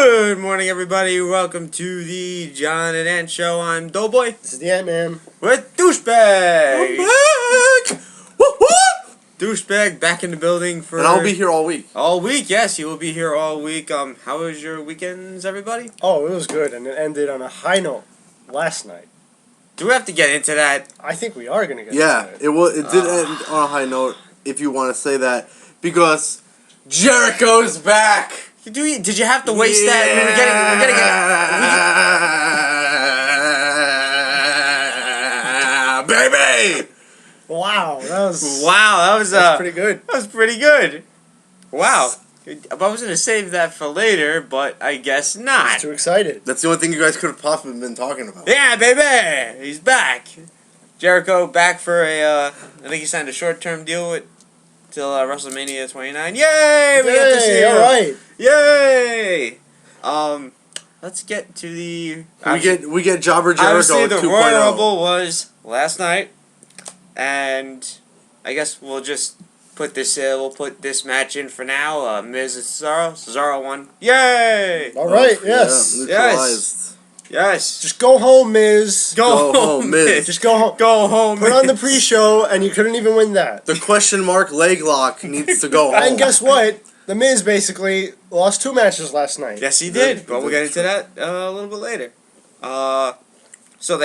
Good morning, everybody. Welcome to the John and Ant Show. I'm Doughboy. This is the Ant-Man. With Douchebag. I'm back! Woo-hoo! Douchebag back in the building for... And I'll be here all week. All week, yes. You will be here all week. How was your weekends, everybody? Oh, it was good, and it ended on a high note last night. Do we have to get into that? I think we are going to get Yeah, into it. it did end on a high note, if you want to say that, because Jericho's back! Did you have to waste that? We're baby! Wow, That was pretty good. That was pretty good. Wow. I was going to save that for later, but I guess not. I'm too excited. That's the only thing you guys could have possibly been talking about. Yeah, baby! He's back. Jericho back for I think he signed a short-term deal with till WrestleMania 29. Yay! We get to see him. All right. Yay! Let's get to the... We get Jobber Jericho Obviously, the 2.0. Royal Rumble was last night, and I guess we'll just put this match in for now. Miz and Cesaro. Cesaro won. Yay! All right, Yeah, yes. neutralized. Yes. Just go home, Miz. Go home, Miz. Just go home. Go home. Put on the Miz. pre-show, and you couldn't even win that. The question mark leg lock needs to go home. And guess what? The Miz basically lost 2 matches last night. Yes, he did, but we'll get into that a little bit later. So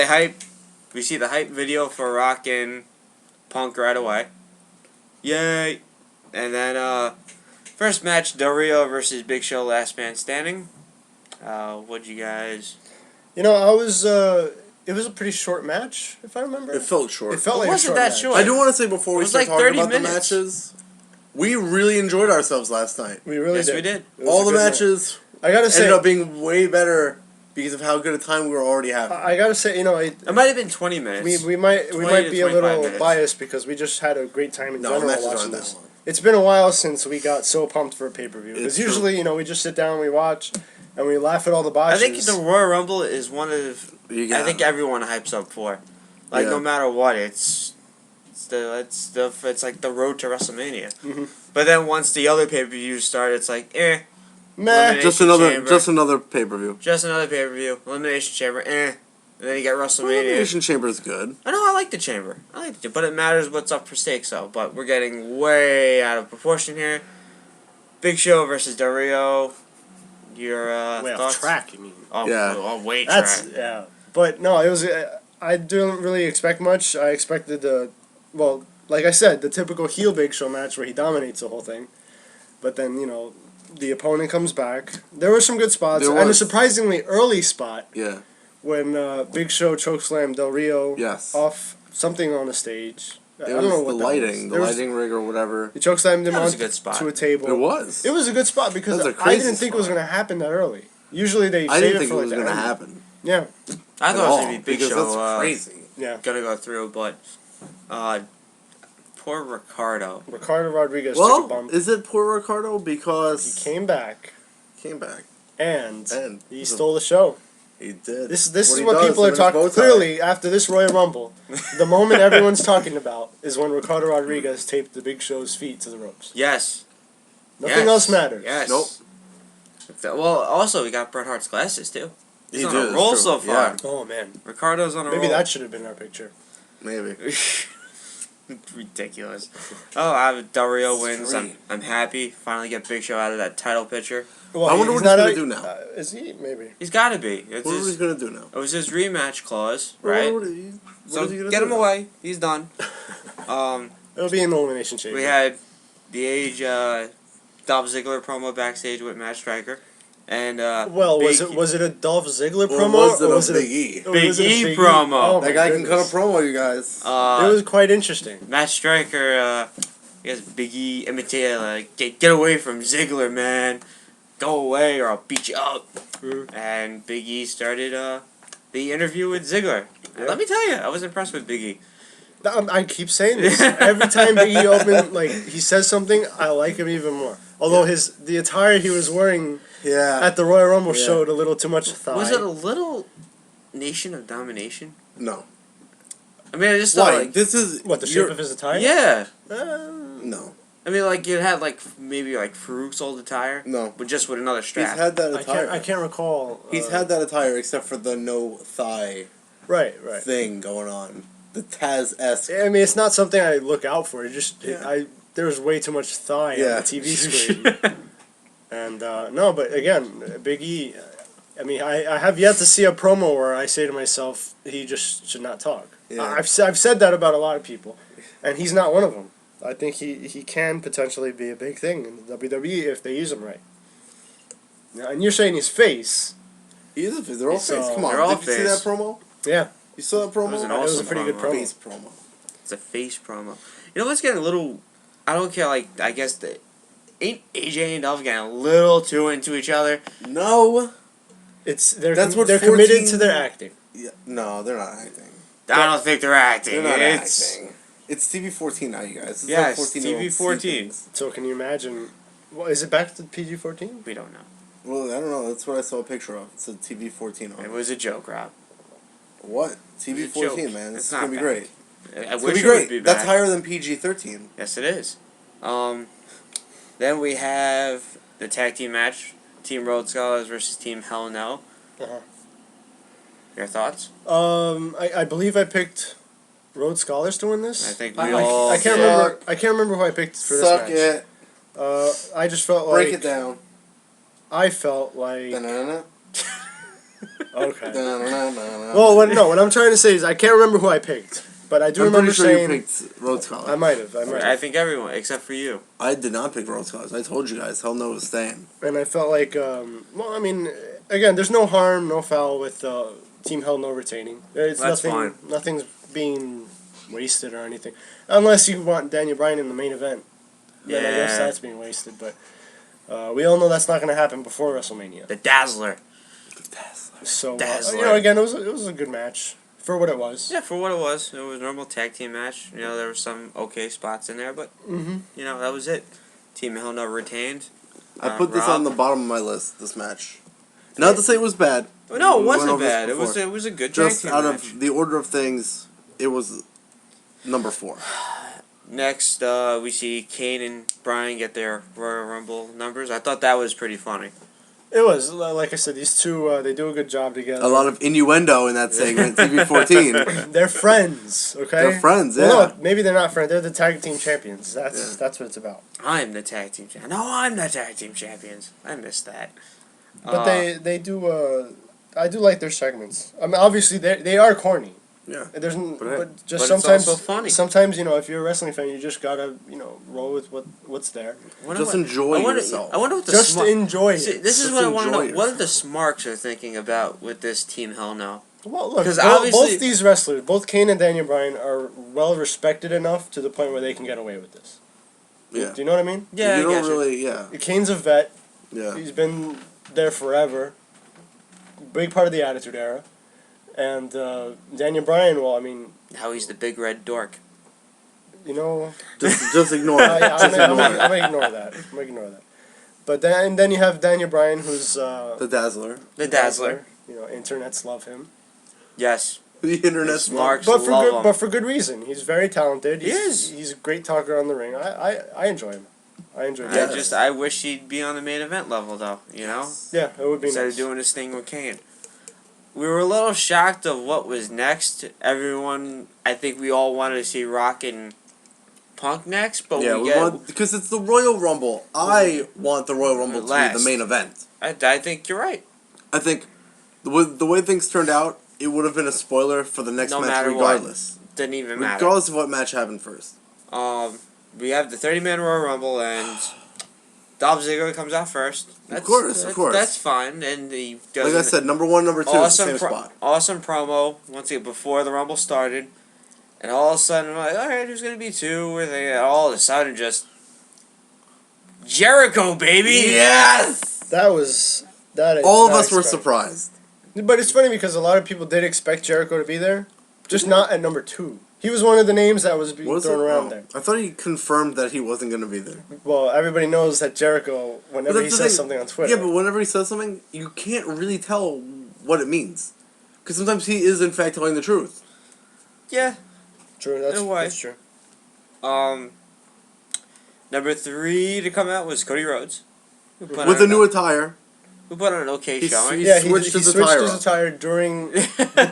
we see the hype video for Rock and Punk right away. Yay! And then, first match, Del Rio versus Big Show, Last Man Standing. What'd you guys... You know, it was a pretty short match, if I remember. It felt short. It felt It like wasn't a short that match. short. I do want to say before we was start like talking 30 about minutes. the matches, we really enjoyed ourselves last night. We really Yes, did. we did. It was All a the good night. matches I gotta say, ended up being way better because of how good a time we were already having. I gotta say, you know, It might have been 20 minutes. we might 20 to be a 25 little minutes. biased because we just had a great time in No, general matches watching aren't that this. long. It's been a while since we got so pumped for a pay-per-view. Because It's true. usually, you know, we just sit down, we watch, and we laugh at all the I botches. think the Royal Rumble is one of... I think everyone hypes up for. Like, Yeah. no matter what, it's like the road to WrestleMania. Mhm. But then once the other pay-per-views start, it's like, Meh. Elimination Just another Chamber. pay-per-view. Just another pay-per-view. Elimination Chamber, And then you get WrestleMania. Elimination Chamber is good. I know, I like the Chamber. But it matters what's up for stakes, though. But we're getting way out of proportion here. Big Show versus Del Rio. Your Way thoughts? off track, you mean? Oh, Yeah. way That's, track. yeah. But, no, it was... I didn't really expect much. I expected well, like I said, the typical heel Big Show match where he dominates the whole thing. But then, you know, the opponent comes back. There were some good spots. There And a was. surprisingly early spot Yeah. when Big Show chokeslammed Del Rio Yes. off something on the stage. I It don't was know the what that lighting, was. the lighting rig or whatever. He chokeslammed him That was on a good spot. to a table. It was. It was a good spot because That was a I crazy didn't think it was spot. going to happen that early. Usually they I save didn't it think for it was like the going to end. happen. Yeah, I at thought it was all, going to be Big because Show. that's crazy. yeah. Gonna go through, but poor Ricardo. Ricardo Rodriguez took a Well, bump. is it poor Ricardo? He Because came back came back. and And he stole the show. He did. This What is he what does, people him are and his talking. bow tie. Clearly, after this Royal Rumble, the moment everyone's talking about is when Ricardo Rodriguez taped the Big Show's feet to the ropes. Yes. Nothing Yes. else matters. Yes. Nope. Well, also we got Bret Hart's glasses too. He's He on did, a it's roll true. so far. Yeah. Oh man, Ricardo's on a maybe roll. that should have been our picture. Maybe. Ridiculous. Oh, Del Rio wins. Three. I'm happy. Finally get Big Show out of that title picture. Well, I wonder he's what he's not gonna out- do now. Uh, Is he? Maybe. He's got to be. It's What is he his, going to do now? it was his rematch clause, right? What So is he gonna get do him now? away. He's done. It'll be in the elimination chamber. We had the age Dolph Ziggler promo backstage with Matt Striker, and Well, Big, was it a Dolph Ziggler Or promo? was it or a was it Big E? or Big was it a E Big promo? Oh, That my guy can cut a goodness. promo, you guys. It was quite interesting. Matt Striker, I guess Big E imitated like get away from Ziggler, man, go away or I'll beat you up. And Big E started the interview with Ziggler. And let me tell you, I was impressed with Big E. I keep saying this every time Big E opened, like he says something, I like him even more. Although the attire he was wearing Yeah. at the Royal Rumble Yeah. showed a little too much thigh. Was it a little Nation of Domination? No. I mean, I just thought Why? like This is What, the shape you're- of his attire? yeah. No. I mean, like, it had, like, maybe, like, Farouk's old attire. No. But just with another He's strap. had that I attire. can't recall. He's had that attire except for the no thigh right. thing going on. The Taz-esque. I mean, it's not something I look out for. It just Yeah. there was way too much thigh on Yeah. the TV screen. And no, but again, Big E. I mean, I have yet to see a promo where I say to myself, he just should not talk. Yeah. I've said that about a lot of people, and he's not one of them. I think he can potentially be a big thing in the WWE if they use him right. Now, and you're saying his face. He is a face. They're all So- face. Come on. They're all Did you see that face. promo? Yeah, You saw that promo? It was an it was a awesome pretty good promo. Face promo. It's a face promo. You know what's getting a little... I don't care, like, I guess ain't AJ and Dolph getting a little too into each other? No. That's what they're committed 14 to their acting. Yeah, no, they're not acting. I don't think they're acting. They're not It's... acting. It's TV-14 now, you guys. This is Yes, how 14-year-olds see TV-14. things. So can you imagine? Well, is it back to PG-14? We don't know. Well, I don't know. That's what I saw a picture of. It said TV-14 on It it. was a joke, Rob. What? It's a TV-14, joke. man. This It's is not going to be back. great. I It's going wish to be it great. would be That's back. higher than PG-13. Yes, it is. Then we have the tag team match. Team Road Scholars versus Team Hell No. Uh-huh. Your thoughts? I believe I picked Rhodes Scholars to win this. I think we I, all... I can't Suck. remember. I can't remember who I picked for this Suck match. it. I just felt like Break it down. I felt like Da-na-na. okay. Da-na-na-na-na. Well, what I'm trying to say is I can't remember who I picked, but I do I'm remember pretty sure saying you picked Rhodes Scholars. I might have. I think everyone, except for you. I did not pick Rhodes Scholars. I told you guys. Hell no was staying. And I felt like, well, I mean, again, there's no harm, no foul with Team Hell No retaining. It's That's nothing. fine. Nothing's being wasted or anything, unless you want Daniel Bryan in the main event. Then I guess Yeah. that's being wasted. But we all know that's not going to happen before WrestleMania. The Dazzler. So Dazzler. again, it was a good match for what it was. Yeah, for what it was. It was a normal tag team match. You know, there were some okay spots in there, but, Mm-hmm. you know, that was it. Team Hell No retained. I put this Rob? on the bottom of my list, this match. Not to say it was bad. No, it We went wasn't over this bad. before. It was a good tag Just team out match. of the order of things, it was number 4. Next, we see Kane and Bryan get their Royal Rumble numbers. I thought that was pretty funny. It was like I said, these two they do a good job together. A lot of innuendo in that segment, TV-14. They're friends, okay? They're friends, yeah. Well, no, maybe they're not friends. They're the tag team champions. That's what it's about. I'm the tag team champion. No, I'm the tag team champions. I missed that. But they do. I do like their segments. I mean, obviously they are corny. Yeah. There's But but just it's sometimes also funny. Sometimes if you're a wrestling fan, you just gotta roll with what's there. Just enjoy yourself. I wonder what the Just smar- enjoy See, it. this is Just what I want to enjoy know. What the yourself. Smarks are thinking about with this Team Hell No. Well, look, 'Cause both obviously- these wrestlers, both Kane and Daniel Bryan, are well respected enough to the point where they can get away with this. Yeah. Do you know what I mean? Yeah, you I don't get you. really, yeah. Kane's a vet. Yeah. He's been there forever. Big part of the Attitude Era. And Daniel Bryan, well, I mean, How he's the big red dork. Just ignore it. Just I'm ignore gonna it. ignore that. I'm gonna ignore that. But then you have Daniel Bryan, who's The Dazzler. The Dazzler. Internets love him. Yes. The internet The Smarks But for love good, him. but for good reason. He's very talented. He is. He's a great talker on the ring. I enjoy him. I enjoy him. Yes. I wish he'd be on the main event level though. You know. Yeah, it would be Instead nice. of doing this thing with Kane. We were a little shocked of what was next. Everyone, I think we all wanted to see Rock and Punk next, but Yeah, we we get. want, because it's the Royal Rumble. I want the Royal Rumble to be Last. the main event. I think you're right. I think the way things turned out, it would have been a spoiler for the next No match matter what. regardless. Didn't even matter. Regardless of what match happened first. We have the 30-man Royal Rumble, and Dolph Ziggler comes out first. Of course. That's fine, and he does. Like I said, number 1, number 2 is the awesome, same spot. awesome promo once again before the Rumble started, and all of a sudden I'm like, all right, who's gonna be 2? Where they all of a sudden just Jericho, baby. Yes! That was that. All of not us were expected. surprised. But it's funny because a lot of people did expect Jericho to be there, just not at number 2. He was one of the names that was being Was thrown it? around Oh. there. I thought he confirmed that he wasn't going to be there. Well, everybody knows that Jericho, whenever But he that's the says thing. something on Twitter, Yeah, but whenever he says something, you can't really tell what it means. Because sometimes he is, in fact, telling the truth. Yeah. true, in a way. that's true. Number 3 to come out was Cody Rhodes. Who put With on a new attire. Who put on an okay He showing. Yeah, he switched switched his his attire up. attire during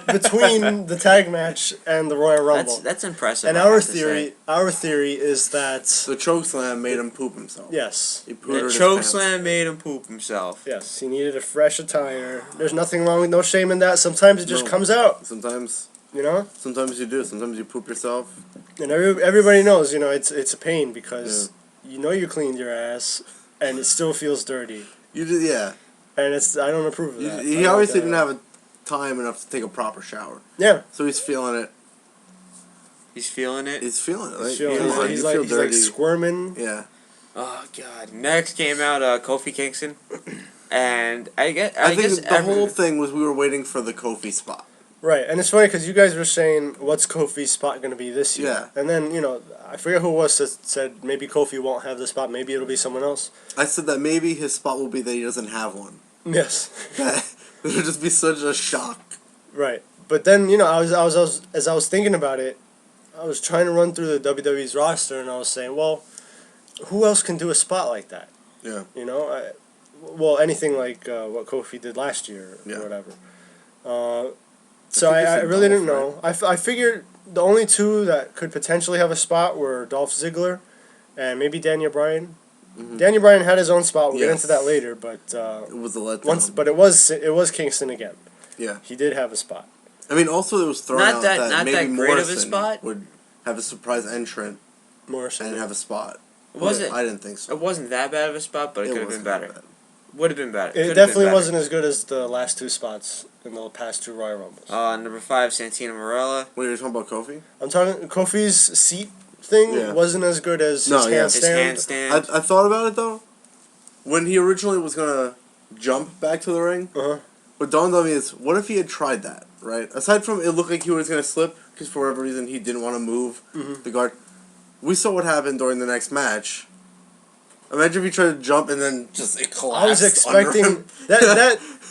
between the tag match and the Royal Rumble. That's impressive. And I our have to say. theory is that The chokeslam made him poop himself. yes, He The pooted his choke pants. slam made him poop himself. yes, he needed a fresh attire. There's nothing wrong with no shame in that. Sometimes it just No. comes out, Sometimes you know. you do. Sometimes you poop yourself. And everybody knows, you know, it's a pain because you know you cleaned your ass and it still feels dirty, You did, yeah. and I don't approve of You, that. he obviously didn't have time enough to take a proper shower, Yeah, so he's feeling it. He's feeling it. He's feeling it. Like, he's, feeling, you know, he's you like feel he's like dirty. squirming. Yeah. Oh God! Next came out Kofi Kingston, and I I think guess the whole thing was we were waiting for the Kofi spot. Right, and it's funny because you guys were saying, "What's Kofi's spot going to be this year?" Yeah. And then I forget who it was that said maybe Kofi won't have the spot. Maybe it'll be someone else. I said that maybe his spot will be that he doesn't have one. Yes. That it would just be such a shock. Right, but then as I was thinking about it, I was trying to run through the WWE's roster, and I was saying, well, who else can do a spot like that? Yeah. Well, anything like what Kofi did last year or Yeah. whatever. So think you I said really Dolph, didn't know. I figured the only two that could potentially have a spot were Dolph Ziggler and maybe Daniel Bryan. Daniel Bryan had his own spot. We'll get Yes. into that later, but It was a letdown. but it was Kingston again. Yeah. He did have a spot. I mean, also it was thrown Not out that- that not maybe that great of a Morrison spot. would have a surprise entrant Morrison. and have a spot. Was it? I didn't think so. It wasn't that bad of a spot, but it could have been wasn't better. bad. Would have been better. It Could have definitely been better. wasn't as good as the last two spots in the past two Royal Rumbles. Number 5, Santino Marella. Wait, you're talking about Kofi? I'm talking Kofi's seat thing Yeah. wasn't as good as No, his yeah. His handstand. handstand. I thought about it though. When he originally was gonna jump back to the ring, Uh-huh. what dawned on me is, what if he had tried that, right? Aside from it looked like he was gonna slip, because for whatever reason he didn't want to move the guard. We saw what happened during the next match. Imagine if he tried to jump and then just it collapsed. I was under expecting him.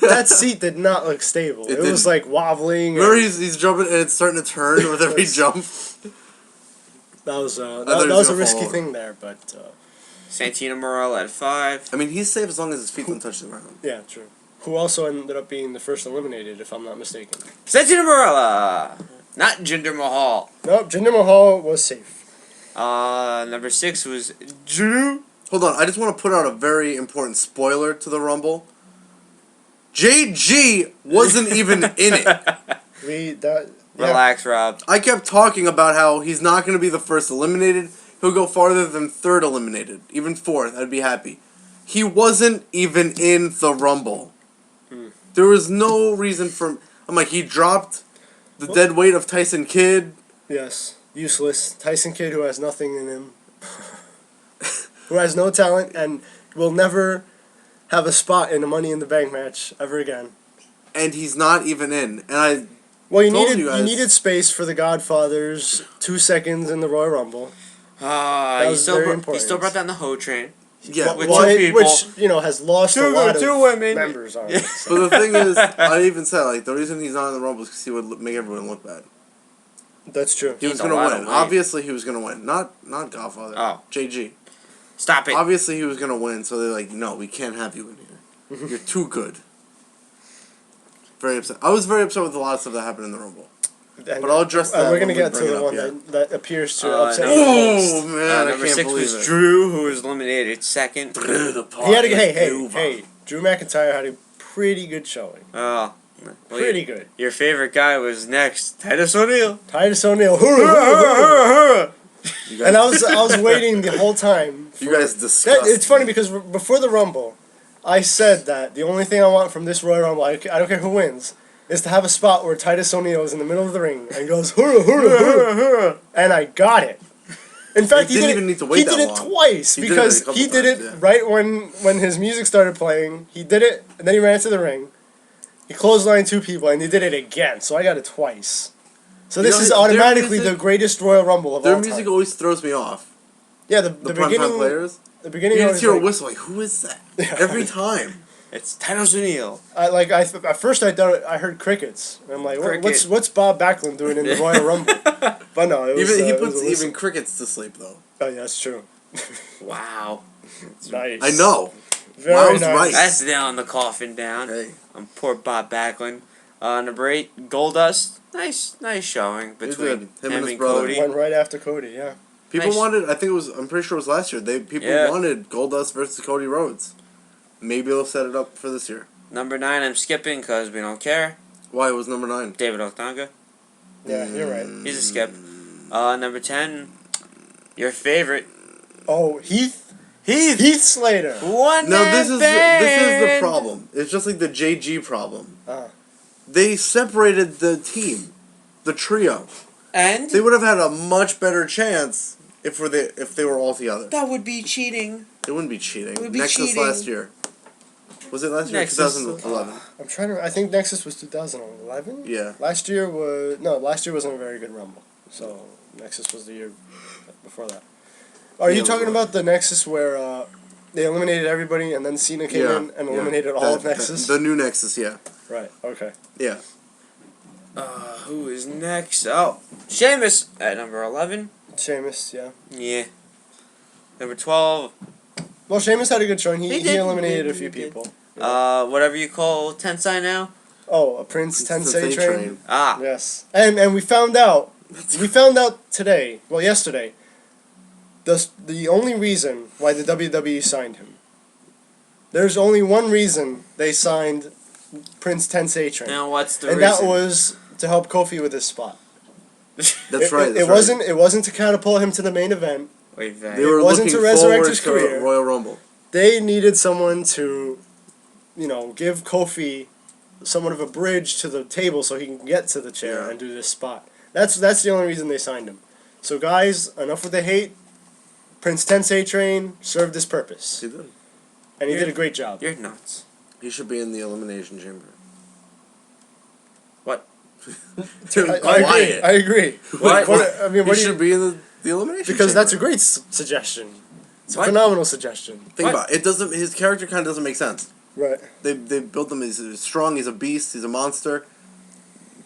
that seat did not look stable. It was didn't. like wobbling. Remember, and he's jumping and it's starting to turn with every jump. that was thought that he was was a gonna risky fall. thing there, but Santino Marella at 5. I mean, he's safe as long as his feet don't touch the ground. yeah, true. Who also ended up being the first eliminated, if I'm not mistaken. Santino Marella! Not Jinder Mahal. Nope, Jinder Mahal was safe. Number 6 was Drew. Hold on, I just want to put out a very important spoiler to the Rumble. JG wasn't even in it. Relax, Rob. I kept talking about how he's not going to be the first eliminated. He'll go farther than third eliminated. Even fourth, I'd be happy. He wasn't even in the Rumble. There was no reason for... I'm like, he dropped the dead weight of Tyson Kidd. Yes, useless. Tyson Kidd, who has nothing in him, who has no talent, and will never have a spot in a Money in the Bank match ever again. And he's not even in. And I... Well, you Told needed you guys. you needed space for the Godfather's 2 seconds in the Royal Rumble. He was still, very he important. still brought down the Ho train. Yeah, With well, two people. Which has lost a lot Two of women. members on Yeah. it. so. but the thing is, I even said, like, the reason he's not in the Rumble is because he would make everyone look bad. That's true. He was Gained a going lot to of win. weight. Obviously, he was going to win. Not Godfather. Oh. JG. Stop it. Obviously, he was going to win, so they're like, no, we can't have you in here. You're too good. Very upset. I was very upset with a lot of stuff that happened in the Rumble. And, But I'll address that we're when gonna we get to bring it the up, one yeah. that appears to Uh, upset no. you the Oh, most. man, I Number can't 6 believe was it. Drew, who was eliminated second. He had a hey. Drew McIntyre had a pretty good showing. Oh. Well, Pretty good. Your favorite guy was next. Titus O'Neil. Titus O'Neil. You guys, And I was waiting the whole time. you guys disgust It's funny me. because before the Rumble, I said that the only thing I want from this Royal Rumble, I don't care who wins, is to have a spot where Titus O'Neil is in the middle of the ring and goes hurrah hurrah hurrah, and I got it. In fact, He he didn't did even it, need to wait he that did it long. twice He did it a because couple he did it times, yeah. right when his music started playing. He did it, and then he ran to the ring. He clotheslined 2 people, and he did it again. So I got it twice. So You this know, is their automatically music- the greatest Royal Rumble of Their all music time. always throws me off. Yeah, the The primetime beginning. players. The You beginning. just always hear a like- whistle, like, who is that? Yeah. Every time. It's Titus O'Neil. At first I thought I heard crickets. And I'm like, Cricket. what's Bob Backlund doing in the Royal Rumble? But no, it was, He it was puts a whistle. even crickets to sleep, though. Oh yeah, that's true. Wow. Nice. I know. Very Miles nice. right. That's nailing the coffin down. Hey, Poor Bob Backlund. Number 8, Goldust. Nice showing He between did. Him and his and brother. Cody. Went right after Cody, yeah. people Nice. wanted. I think it was. I'm pretty sure it was last year. People Yeah. wanted Goldust versus Cody Rhodes. Maybe they'll set it up for this year. Number 9, I'm skipping because we don't care. Why it was number 9? David Otunga. Yeah, you're right. He's a skip. Number 10, your favorite. Oh, Heath Heath. Slater. One No, man this is band. the problem. It's just like the JG problem. Uh. They separated the team, the trio. And They would have had a much better chance if they were all together. that would be cheating. It wouldn't be cheating. It would be Nexus cheating. last year. Was it last year? Nexus. 2011. I'm trying to. I think Nexus was 2011. Yeah. Last year wasn't a very good Rumble. So Nexus was the year before that. Are Yeah, you talking about the Nexus where they eliminated everybody and then Cena came in and eliminated all of Nexus? The new Nexus, yeah. Right. Okay. Yeah. Who is next? Oh, Sheamus at number 11. Sheamus, yeah. Yeah. Number 12. Well, Sheamus had a good showing. He He did. eliminated He a few did. people. Whatever you call Tensai now. Oh, a Prince Tensei train. Ah. Yes. And we found out. We found out today. Well, yesterday. The only reason why the WWE signed him. There's only one reason they signed Prince Tensei Train. Now what's the And reason? that was to help Kofi with his spot. That's right. It wasn't to catapult him to the main event. Wait, They were wasn't looking to resurrect forward his to career. Royal Rumble. They needed someone to, give Kofi somewhat of a bridge to the table so he can get to the chair Yeah. and do this spot. That's the only reason they signed him. So guys, enough with the hate. Prince Tensei Train served his purpose, He did. and he did a great job. You're nuts. He should be in the Elimination Chamber. What? I agree. What? I mean, He what do you? should be in the Elimination Because Chamber. that's a great suggestion. It's a What? phenomenal suggestion. Think What? about it. Doesn't his character kind of doesn't make sense. Right. They built him as strong. He's a beast. He's a monster.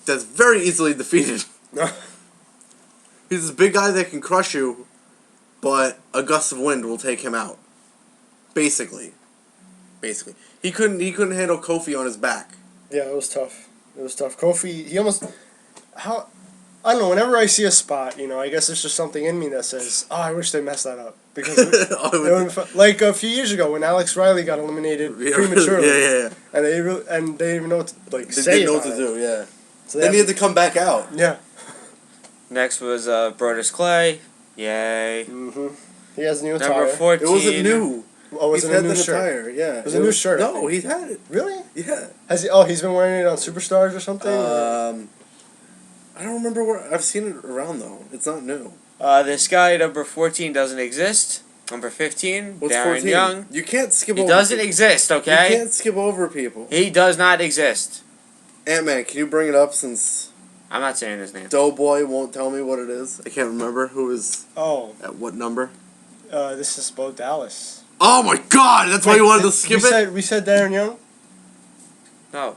That's very easily defeated. He's this big guy that can crush you, but a gust of wind will take him out. Basically, he couldn't handle Kofi on his back. Yeah, it was tough. It was tough. Kofi, he almost I don't know. Whenever I see a spot, I guess there's just something in me that says, "Oh, I wish they messed that up." Because like a few years ago when Alex Riley got eliminated prematurely, yeah. and they didn't even know what to They say didn't know what about to it. do. Yeah. So Then he had to come back out. Yeah. Next was Brodus Clay. Yay. He has a new Number attire. 14. It wasn't new. Oh, was He's it a had new the shirt? attire. Yeah. It was a new shirt, I No, think. he's had it. Really? Yeah. Has he? Oh, he's been wearing it on Superstars or something. I don't remember where I've seen it around though. It's not new. This guy, number 14, doesn't exist. Number 15, What's Darren 14? Young. You can't skip He over doesn't people. exist, You okay? can't skip over people. He does not exist. Ant-Man, can you bring it up since I'm not saying his name. Doughboy won't tell me what it is? I can't remember who is Oh, at what number. this is Bo Dallas. Oh my god, that's why you wanted to Wait, skip it? We said Darren Young. No.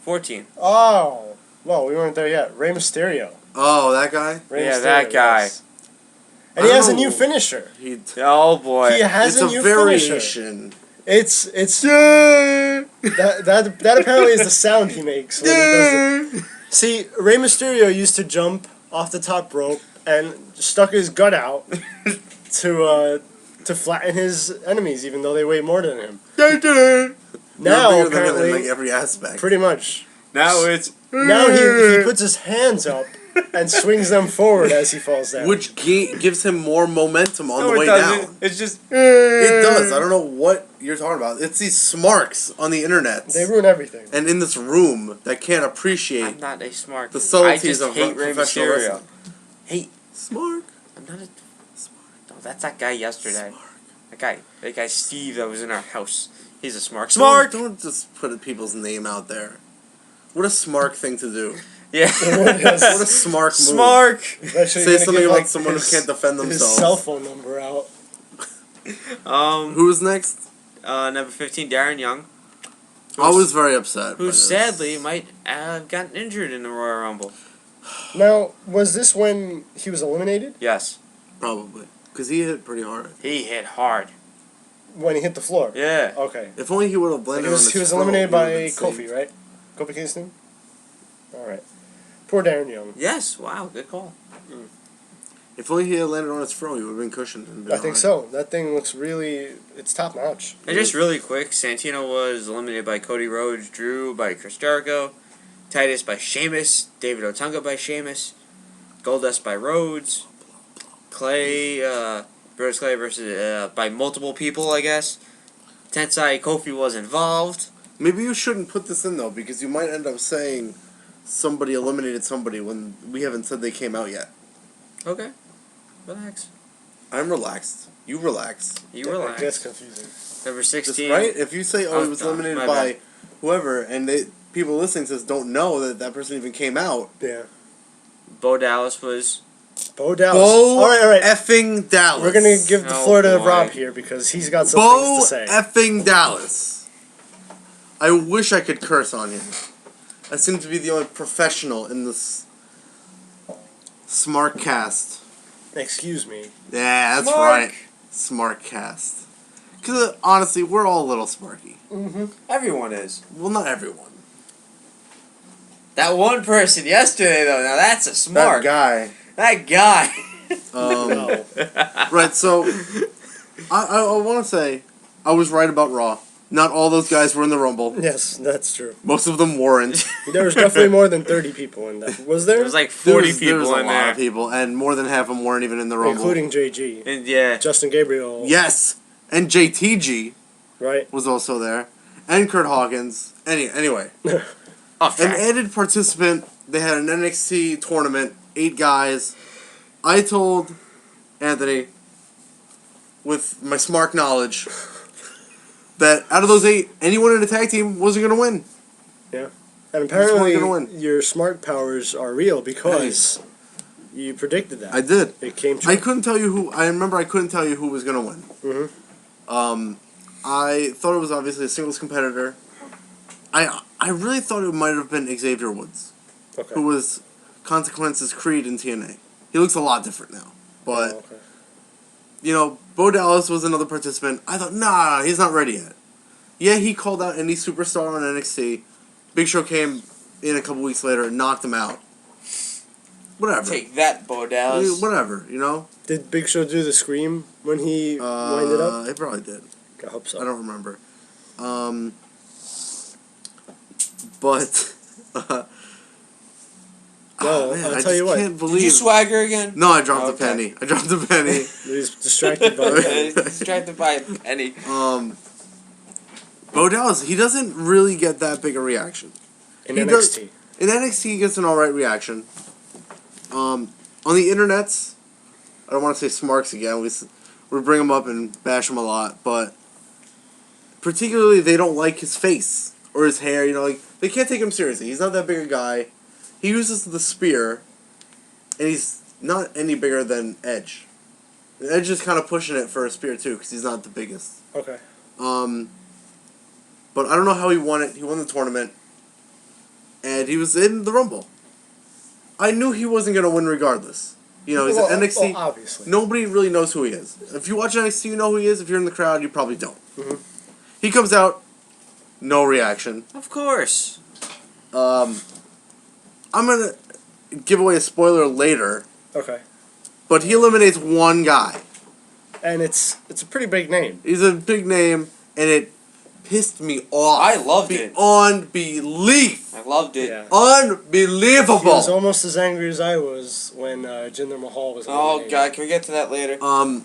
14. Oh, well, we weren't there yet. Rey Mysterio. Oh, that guy? Rey Yeah, Mysterio, that guy. yes. And he has a Oh. new finisher. Oh, boy. He has It's a a new finisher. variation. It's that apparently is the sound he makes when he does it. See, Rey Mysterio used to jump off the top rope and stuck his gut out to flatten his enemies, even though they weigh more than him. Now You're bigger than him in apparently, like every aspect. pretty much. Now it's... Now he puts his hands up and swings them forward as he falls down. Which gives him more momentum on No, the it way doesn't. down. It's just... It does. I don't know what you're talking about. It's these smarks on the internet They ruin everything. and in this room that can't I'm appreciate not a smart... the subtleties I of just hate Rey professional Mysterio. wrestling. Hate. Smart. I'm not a... No, that's that guy yesterday. That guy Steve that was in our house. He's a smart. Don't just put people's name out there. What a smart thing to do. Yeah. What a smart move. Smart. Actually, Say something about someone who can't defend His themselves. cell phone number out. Who's next? Number 15, Darren Young. I was very upset. Who by this. sadly might have gotten injured in the Royal Rumble. Now, was this when he was eliminated? Yes. Probably. Because he hit pretty hard. He hit hard. When he hit the floor. Yeah. Okay. If only he would have landed He was, on his he was throat, eliminated he by would've been Kofi, safe. right? Kofi Kingston? Alright. Poor Darren Young. Yes. Wow. Good call. If only he had landed on his throat, he would have been cushioned. And been I think alright. so. That thing looks really... It's top notch. And just really quick, Santino was eliminated by Cody Rhodes, Drew by Chris Jericho, Titus by Sheamus, David Otunga by Sheamus, Goldust by Rhodes, Clay, Brodus Clay versus by multiple people, I guess. Tensai Kofi was involved. Maybe you shouldn't put this in, though, because you might end up saying somebody eliminated somebody when we haven't said they came out yet. Okay, relax. I'm relaxed. You relax. You That relax. gets confusing. Number Just 16. right? If you say, oh, he was Oh, eliminated my by bad. whoever, and they, people listening to this don't know that that person even came out. Yeah. Bo Dallas was. Bo Dallas. Bo Alright. effing Dallas. We're going to give the Oh, floor to boy. Rob here because he's got some Bo things to say. effing Dallas. I wish I could curse on here. I seem to be the only professional in this smart cast. Excuse me. Yeah, that's Smart. right. Smart cast. Because honestly, we're all a little smarky. Mm-hmm. Everyone is. Well, not everyone. That one person yesterday, though, now that's a smart. That That guy. guy. No. Right, so I want to say I was right about Raw. Not all those guys were in the Rumble. Yes, that's true. Most of them weren't. There was definitely more than 30 people in that. Was there? There was like 40 there was people a in lot there. of people, and more than half of them weren't even in the Rumble. Including JG. And yeah. Justin Gabriel. Yes, and JTG Right? was also there, and Kurt Hawkins. Anyway, Off an track. added participant. They had an NXT tournament, 8 guys. I told Anthony, with my smart knowledge, that out of those 8, anyone in a tag team wasn't going to win. And Which one apparently, gonna win? your smart powers are real because you predicted that. I did. It came true. I couldn't tell you who. I remember I couldn't tell you who was going to win. Mhm. I thought it was obviously a singles competitor. I really thought it might have been Xavier Woods, Okay. who was Consequences Creed in TNA. He looks a lot different now, but Oh, okay. you know, Bo Dallas was another participant. I thought, nah, he's not ready yet. Yeah, he called out any superstar on NXT. Big Show came in a couple weeks later and knocked him out. Whatever. Take that, Bo Dallas. Whatever, you know? Did Big Show do the scream when he winded up? He probably did. I hope so. I don't remember. But Well, man, I'll I tell you just what. can't Did you believe. swagger again? No, I dropped Okay. a penny. I dropped a penny. He's distracted by that. Distracted by a penny. Bo Dallas, he doesn't really get that big a reaction. In He NXT. does- In NXT, he gets an alright reaction. On the internets, I don't want to say smarks again. We bring him up and bash him a lot, but particularly they don't like his face or his hair. You know, like they can't take him seriously. He's not that big a guy. He uses the spear, and he's not any bigger than Edge. And Edge is kind of pushing it for a spear too, because he's not the biggest. Okay. But I don't know how he won it. He won the tournament, and he was in the Rumble. I knew he wasn't going to win regardless. You know, he's Well, at NXT. well, obviously. Nobody really knows who he is. If you watch NXT, you know who he is. If you're in the crowd, you probably don't. Mhm. He comes out, no reaction. Of course. I'm going to give away a spoiler later, Okay. but he eliminates one guy. And it's a pretty big name. He's a big name, and it pissed me off. I loved it. Beyond belief. I loved it. Yeah. Unbelievable. He was almost as angry as I was when Jinder Mahal was Oh eliminated. God, can we get to that later? But I'll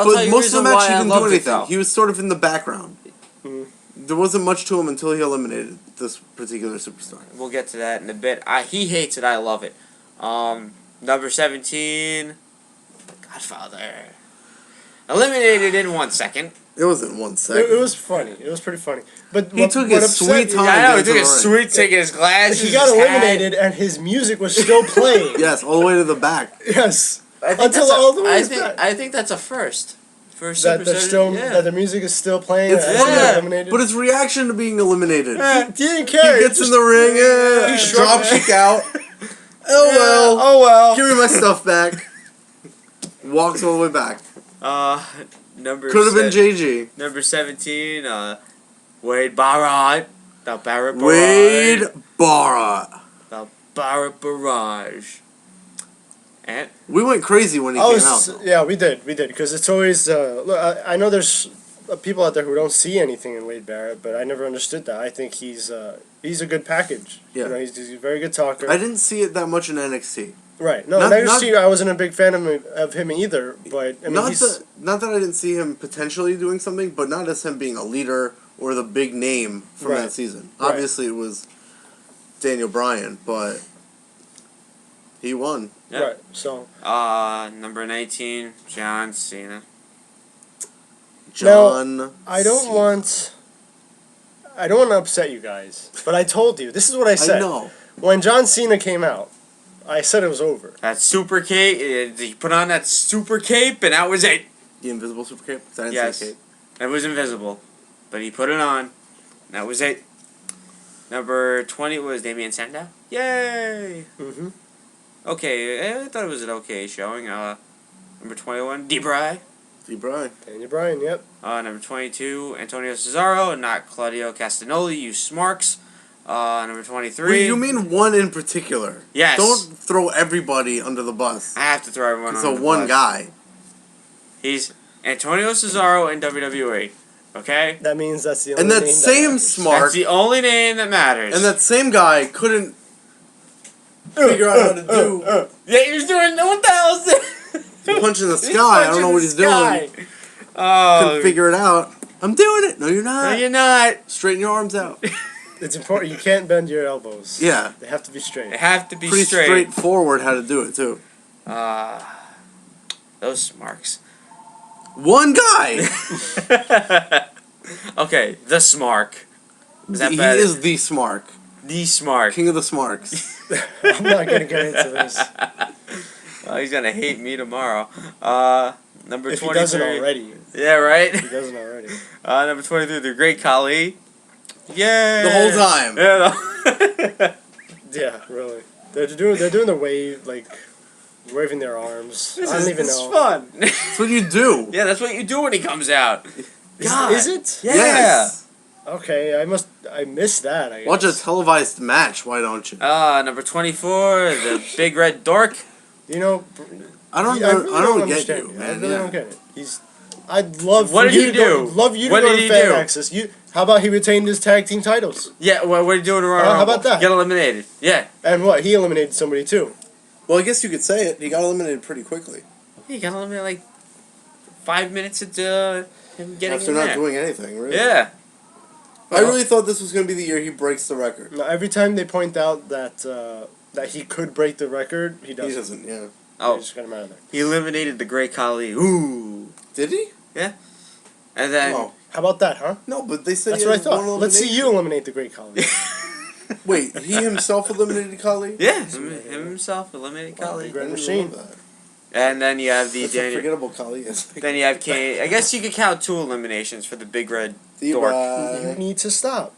but tell you most of the reason match why he I didn't do loved it anything. though. He was sort of in the background. Mhm. There wasn't much to him until he eliminated this particular superstar. We'll get to that in a bit. He hates it. I love it. Number 17, Godfather. Eliminated in 1 second. It wasn't 1 second. It was funny. It was pretty funny. But He what, took what his upset sweet me- time. Yeah, I know. He getting took to his the ring. sweet, taking his glasses. He got his hat. eliminated, and his music was still playing. Yes, all the way to the back. Yes. I think Until that's all the way I to think back. I think that's a first. For That they're superstars, still yeah. that the music is still playing. It's and funny, he got eliminated. but his reaction to being eliminated. he didn't He care. gets in the ring, He drop shrugged. kick out. Oh well. Oh well. Give me my stuff back. Walks all the way back. Number Could have been se- JG. Number 17, Wade Barrett. The Barrett Barrage. Wade Barra. The Barrett Barrage. And We went crazy when he I came was, out. Though. yeah, we did, because it's always. Look, I know there's people out there who don't see anything in Wade Barrett, but I never understood that. I think he's a good package. Yeah. You know, he's a very good talker. I didn't see it that much in NXT. Right. No, Not- next year I wasn't a big fan of him either, but I mean, Not he's that I didn't see him potentially doing something, but not as him being a leader or the big name from Right. that season. Right. Obviously, it was Daniel Bryan, but he won. Yeah. right. So number 19, John Cena. John. I don't Cena. want to upset you guys, but I told you this is what I said I know. when John Cena came out. I said it was over. That super cape, he put on that super cape, and that was it. The invisible super cape. 'Cause I didn't Yes. see a cape. It was invisible, but he put it on, and that was it. Number 20 was Damian Sandow. Yay! Mm-hmm. Okay, I thought it was an okay showing. Number 21, D-Bry. See Bryan. Daniel Bryan. Yep. Number 22, Antonio Cesaro, not Claudio Castagnoli, you smarks. Number 23. Wait, you mean one in particular? Yes. Don't throw everybody under the bus. I have to throw everyone It's on a the one bus. guy. He's Antonio Cesaro in WWE. Okay? That means that's the only And that name same matters. smart That's the only name that matters. and that same guy couldn't figure out how to do Yeah, he was doing 1,000. punch in the sky. I don't know what he's doing. Oh, Couldn't figure it out. I'm doing it. No, you're no, not. you're not. Straighten your arms out. It's important. You can't bend your elbows. Yeah. They have to be straight. They have to be Pretty straight. straightforward how to do it too. Those smarks. One guy. Okay, the Smark. Is that He better? is the Smark. The Smark. King of the Smarks. I'm not gonna get into this. Oh, he's gonna hate me tomorrow. Number If 23. he doesn't already. Yeah, right? He doesn't already. Number 23, the Great Khali. Yeah. The whole time. Yeah. Yeah, really. They're doing the wave, like waving their arms. I don't even This know. is fun. That's what you do. Yeah, that's what you do when he comes out. God. Is it? Yeah. Yes. Okay, I missed that. I guess. Watch a televised match. Why don't you? Number 24, the Big Red Dork. You know, I don't I know. really I don't get understand you, I man. really Yeah. don't get it. I'd love. What for did you he to go, do? Love you to What go did to he Fan do? Access. How about he retained his tag team titles? Yeah, what are you doing to Royal How Rumble? about that? Get eliminated. Yeah. And what? He eliminated somebody too. Well, I guess you could say it. He got eliminated pretty quickly He got eliminated like 5 minutes into him getting after in not there. doing anything. Really. Yeah. I really thought this was going to be the year he breaks the record. Now, every time they point out that that he could break the record, he He doesn't. doesn't. Yeah. They Oh, just got him out of there. he eliminated the Great Khali. Ooh. Did he? And then Oh. How about that, huh? No, but they said That's he what I had one thought. Let's see elimination. you eliminate the Great Khali. Wait, he himself eliminated Khali? yeah, him himself eliminated Khali. Great I didn't machine. know that. And then you have the That's how Daniel. forgettable Khali is. Then you have Kane. I guess you could count 2 eliminations for the Big Red. You Bye. need to stop.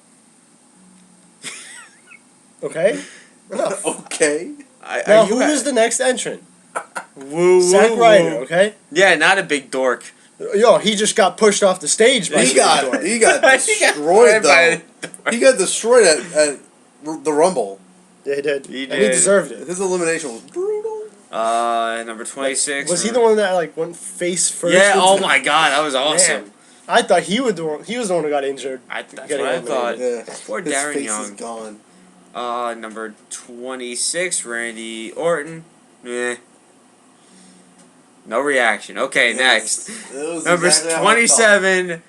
Okay? Enough. Okay. Now, who is the next entrant? Woo, Zack woo, Ryder, woo. okay? Yeah, not a big dork. Yo, he just got pushed off the stage by He Snoop got Dogg. he got He got destroyed by a though. dork. He got destroyed at the Rumble. Yeah, he did. He And he did. deserved it. His elimination was brutal. Number 26. Was he the one that like went face first? Yeah. into Oh the- my God, that was awesome. Man, I thought he was the one. He was the one who got injured. That's Getting what I thought. eliminated. Yeah. Poor His Darren face Young. is gone. Number 26, Randy Orton. Meh. No reaction. Okay, next. That was Number exactly how I felt. 27,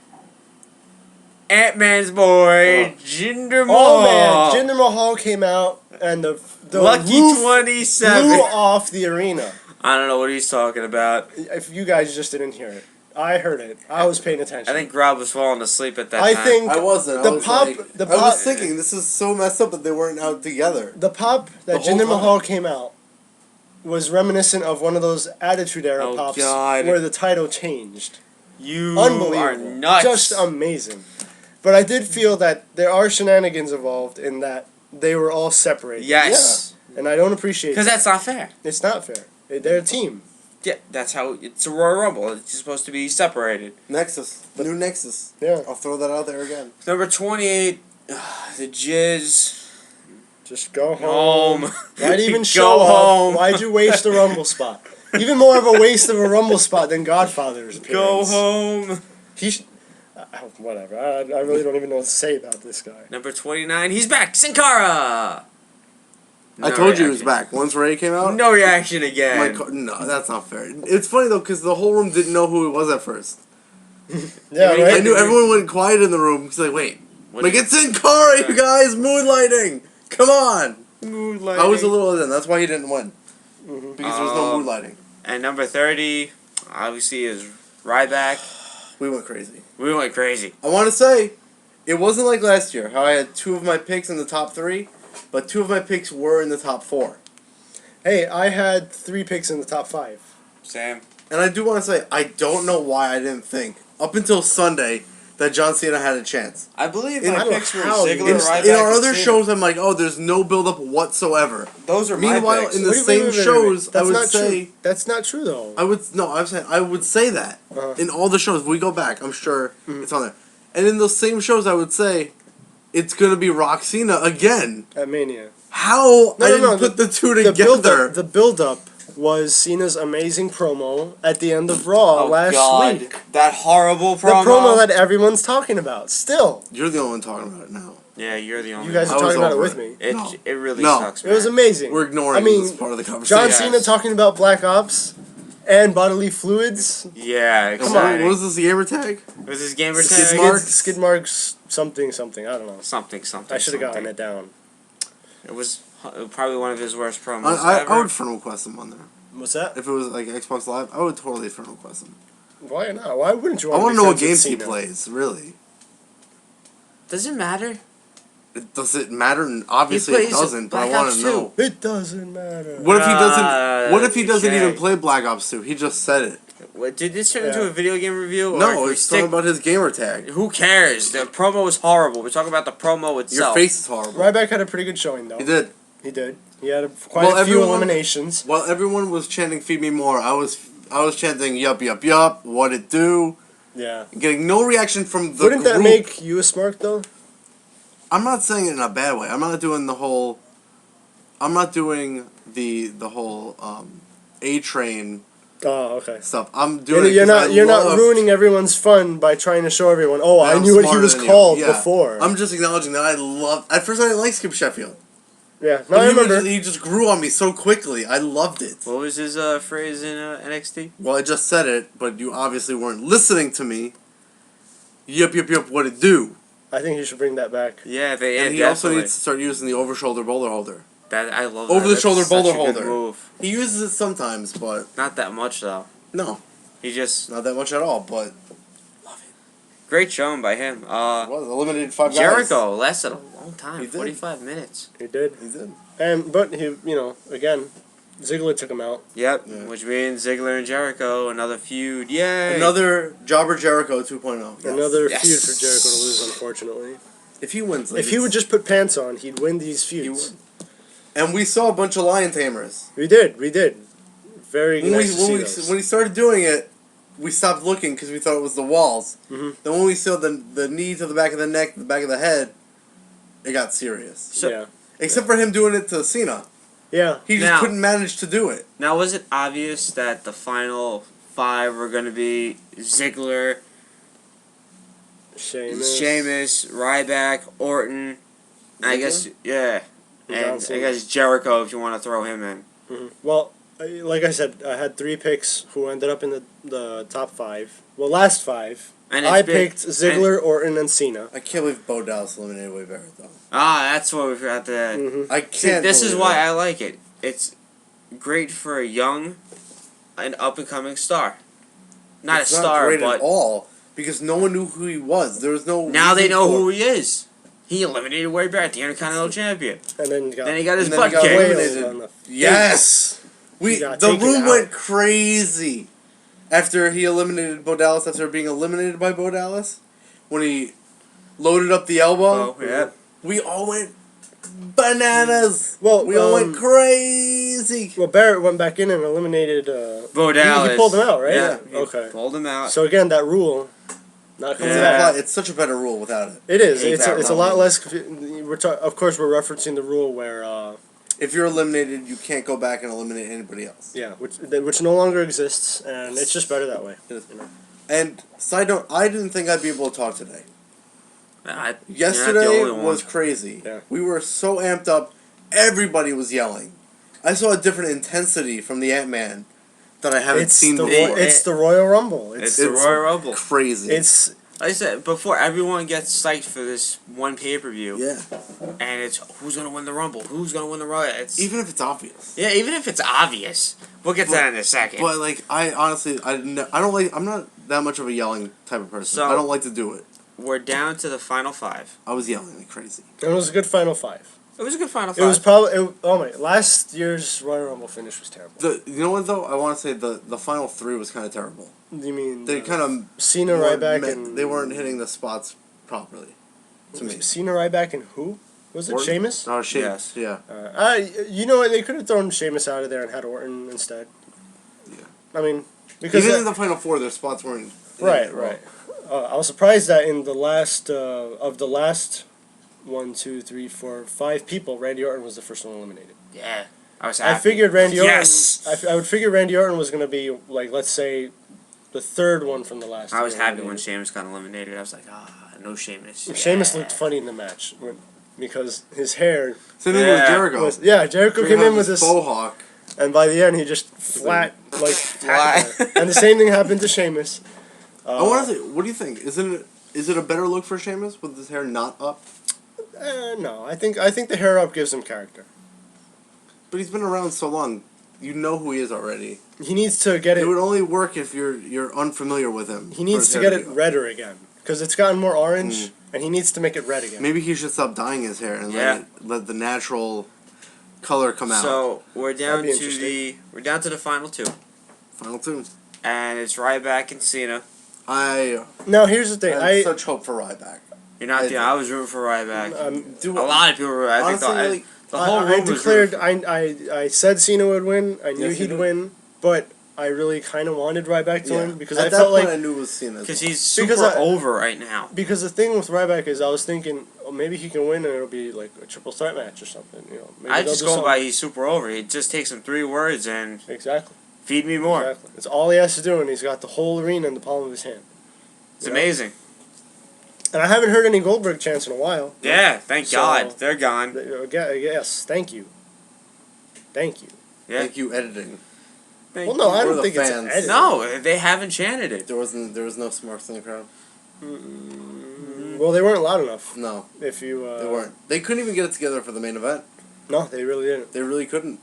Ant-Man's boy, Jinder Mahal. Oh man, Jinder Mahal came out and the Lucky roof 27. blew off the arena. I don't know what he's talking about. If you guys just didn't hear it, I heard it. I was paying attention. I think Rob was falling asleep at that I time. think I wasn't. The I was pop- like, the I was pop- thinking this is so messed up that they weren't out together. the pop The that whole Jinder time. Mahal came out was reminiscent of one of those Attitude Era Oh, pops God. where the title changed. You Unbelievable. are nuts. Just amazing. But I did feel that there are shenanigans involved in that they were all separated. Yes. And I don't appreciate Because that. that's not fair. It's not fair. They're a team. Yeah, that's how it's a Royal Rumble. It's supposed to be separated. Nexus. The new Nexus. Yeah. I'll throw that out there again. Number 28, the Jizz. Just go home. Home. Why'd even Go show up? home. Why'd you waste a Rumble spot? Even more of a waste of a Rumble spot than Godfather's Go appearance. home. He whatever. I really don't even know what to say about this guy. Number 29, he's back. Sin Cara. I told you he was back. Once Ray came out, No reaction again. no, that's not fair. It's funny though because the whole room didn't know who he was at first. Yeah, I mean, right. I knew everyone went quiet in the room. He's like, wait, What like is- it's Sin Cara, you guys, moonlighting. Come on. Moonlighting. I was a little then. That's why he didn't win Mhm. because there was no Um, moonlighting. And number 30, obviously, is Ryback. We went crazy. We went crazy. I want to say, it wasn't like last year how I had 2 of my picks in the top 3, but 2 of my picks were in the top 4. Hey, I had 3 picks in the top 5. Sam. And I do want to say, I don't know why I didn't think up until Sunday that John Cena had a chance. I believe In- my I don't picks were know how you Ziggler, did- Ryback, In our and other Cena. shows, I'm like, oh, there's no build up whatsoever. Those are my Meanwhile, picks. in the What do you same mean, wait a minute? shows, I That's would not say, true. That's not true though. I would say that Uh-huh. in all the shows. We go back, I'm sure Mhm. it's on there. And in those same shows, I would say, it's gonna be Rock Cena again. At Mania. How No, I no, didn't no, put the two The together. build-up, the build-up was Cena's amazing promo at the end of Raw Oh, last God. week. That horrible The promo. promo that everyone's talking about. Still, You're the only one talking about it now. Yeah, you're the only you guys I are one. was talking about it over with it. me. It, No. it really No. sucks, It was man. amazing. We're ignoring I mean, this part of the conversation. John Yes. Cena talking about Black Ops and bodily fluids. Yeah, And exciting. what was this gamer tag? Was this gamer Skid tag? marks? Skid marks, something. I don't know. Something. I should have gotten something. it down. It was probably one of his worst promos I ever. would friend request him on there. What's that? If it was like Xbox Live, I would totally friend request him. Why not? Why wouldn't you I want want to to know what be games friends he with Cena? plays, really. Does it matter? Does it matter? Obviously it plays doesn't, but I Black want Ops to 2. know. It doesn't matter. What if he doesn't? What if he doesn't okay. even play Black Ops 2? He just said it. What, did this turn Yeah. into a video game review? Or No, can we it's talking stick- about his gamer tag. Who cares? The promo was horrible. We're talking about the promo Your itself. face is horrible. Ryback had a pretty good showing though. He did. He did. He had quite Well, a few everyone- eliminations. While everyone was chanting "Feed me more," I was chanting "Yup, yup, yup." What it do? Yeah. Getting no reaction from the Wouldn't group. that make you a smart though? I'm not saying it in a bad way. I'm not doing the whole. I'm not doing the whole A Train Oh, okay. stuff. I'm doing. You're it 'cause not. You're not loved ruining everyone's fun by trying to show everyone. Oh, that I I'm knew what he smarter was than you." called Yeah. before. I'm just acknowledging that I love. At first, I didn't like Skip Sheffield. Yeah. No, But I remember. He just grew on me so quickly. I loved it. What was his phrase in NXT? Well, I just said it, but you obviously weren't listening to me. Yup, yup, yup. What it do? I think you should bring that back. Yeah, they And he definitely. also needs to start using the over-shoulder bowler holder. That I love. Over the that. shoulder That's such boulder a good holder. move. He uses it sometimes, but Not that much though. no, He just not that much at all. But great showing by him. it was eliminated 5 guys. Jericho lasted a long time. He did. 45 minutes. He did. He did. But he, again, Ziggler took him out. Yep. Yeah. Which means Ziggler and Jericho, another feud. Yay. Another Jobber Jericho 2.0. Yes. Another Yes. feud for Jericho to lose, unfortunately. If he wins, like, If he would it's- just put pants on, he'd win these he feuds. would. And we saw a bunch of lion tamers. We did. Very When nice to see we those. when he started doing it, we stopped looking because we thought it was the walls. Mhm. Then when we saw the knee to the back of the neck, the back of the head, it got serious. So- yeah. Except for him doing it to Cena. Yeah. He just Now- couldn't manage to do it. Now, was it obvious that the final 5 were going to be Ziggler, Sheamus, Ryback, Orton, I guess, yeah, John and I Cena. guess Jericho if you want to throw him in. Well, like I said, I had 3 picks who ended up in the top 5. Well, last 5. And I it's been- picked Ziggler, Orton, and Cena. I can't believe Bo Dallas eliminated Way Barrett though. That's what we forgot to. Mhm. I See, can't. this is believe why that. I like it. It's great for a young and up and coming star. Not It's a star, great but at all because no one knew who he was. There was no. now they reason know for- who he is. He eliminated Wade Barrett, the Intercontinental Champion. And then you got, Then he got his And then he butt got kicked. Wade- wailed eliminated. on the Yes, He got the taken room out. went crazy after he eliminated Bo Dallas. After being eliminated by Bo Dallas, when he loaded up the elbow, Oh, yeah. we all went bananas. Well, We all went crazy. Well, Barrett went back in and eliminated. Bo Dallas. He pulled him out, right? Yeah. Okay. Pulled him out. So again, that rule, not coming Yeah. back. It's such a better rule without it. It is. Hate It's that a lot rule. less. Of course, we're referencing the rule where. If you're eliminated, you can't go back and eliminate anybody else. Yeah, which no longer exists, and it's just better that way. It is. You know? And side note, I didn't think I'd be able to talk today. You're not the Yesterday only one. was crazy. Yeah. We were so amped up. Everybody was yelling. I saw a different intensity from the Ant-Man that I haven't seen the before. it's the Royal Rumble. It's the Royal Rumble. Crazy. It's Like I said before, everyone gets psyched for this one pay-per-view. yeah. And it's who's gonna win the Rumble? Who's gonna win the Royal? It's Even if it's obvious. yeah, even if it's obvious. We'll get to that in a second. But like, I honestly, I don't like. I'm not that much of a yelling type of person. So- I don't like to do it. We're down to the final five. I was yelling like crazy. it was a good final five. It was a good final It five. was probably oh my last year's Royal Rumble finish was terrible. You know what though? I want to say the final three was kind of terrible. You mean They kind of Cena, Ryback, and they weren't hitting the spots properly. To me. Cena, Ryback, and who was it? Orton? Sheamus. Oh, Sheamus. Yes. Yeah. You know what? They could have thrown Sheamus out of there and had Orton instead. Yeah. I mean, because Even in the final four, their spots weren't. right. I was surprised that in the last of the last 1, 2, 3, 4, 5 people, Randy Orton was the first one eliminated. Yeah. I was happy. I figured Randy Orton. Yes. I would figure Randy Orton was going to be like, let's say, the third one from the last. I was two happy when eliminated. Sheamus got eliminated. I was like, no Sheamus. Sheamus Yeah. looked funny in the match because his hair Same thing with Yeah. Jericho. was Jericho came in with this, faux hawk. and by the end he just flat like Flat. hair. And the same thing happened to Sheamus. I want to say, what do you think? Is it a better look for Sheamus with his hair not up? No, I think the hair up gives him character. But he's been around so long, you know who he is already. He needs to get It it. would only work if you're unfamiliar with him. He for needs his to hair get it go. redder again because it's gotten more orange, and he needs to make it red again. Maybe he should stop dyeing his hair and Yeah. let the natural color come out. So we're down That'd be to the final two, Final two. and it's Ryback and Cena. I Now here's the thing. have such hope for Ryback. You're not the. I was rooting for Ryback. Do A lot of people were. I think honestly, the whole I room was declared. rooting I said Cena would win. I knew Yes, you he'd did. win, but I really kind of wanted Ryback to yeah. win because At I that felt point like I knew it was Cena. because he's super Because over right now. because the thing with Ryback is I was thinking, oh, maybe he can win and it'll be like a triple threat match or something. You know, maybe I they'll just do go something. by he's super over. It just takes him 3 words and Exactly. feed me more. Exactly. It's all he has to do, and he's got the whole arena in the palm of his hand. It's Yeah. amazing. And I haven't heard any Goldberg chants in a while. Yeah, thank So- God they're gone. Yes, thank you. Thank you. Yeah. Thank you, editing. Thank Well, no, I Or don't the think it's fans. edited. No, they haven't chanted it. There was no smarks in the crowd. Well, they weren't loud enough. No, If you. they weren't. They couldn't even get it together for the main event. No, they really didn't. They really couldn't.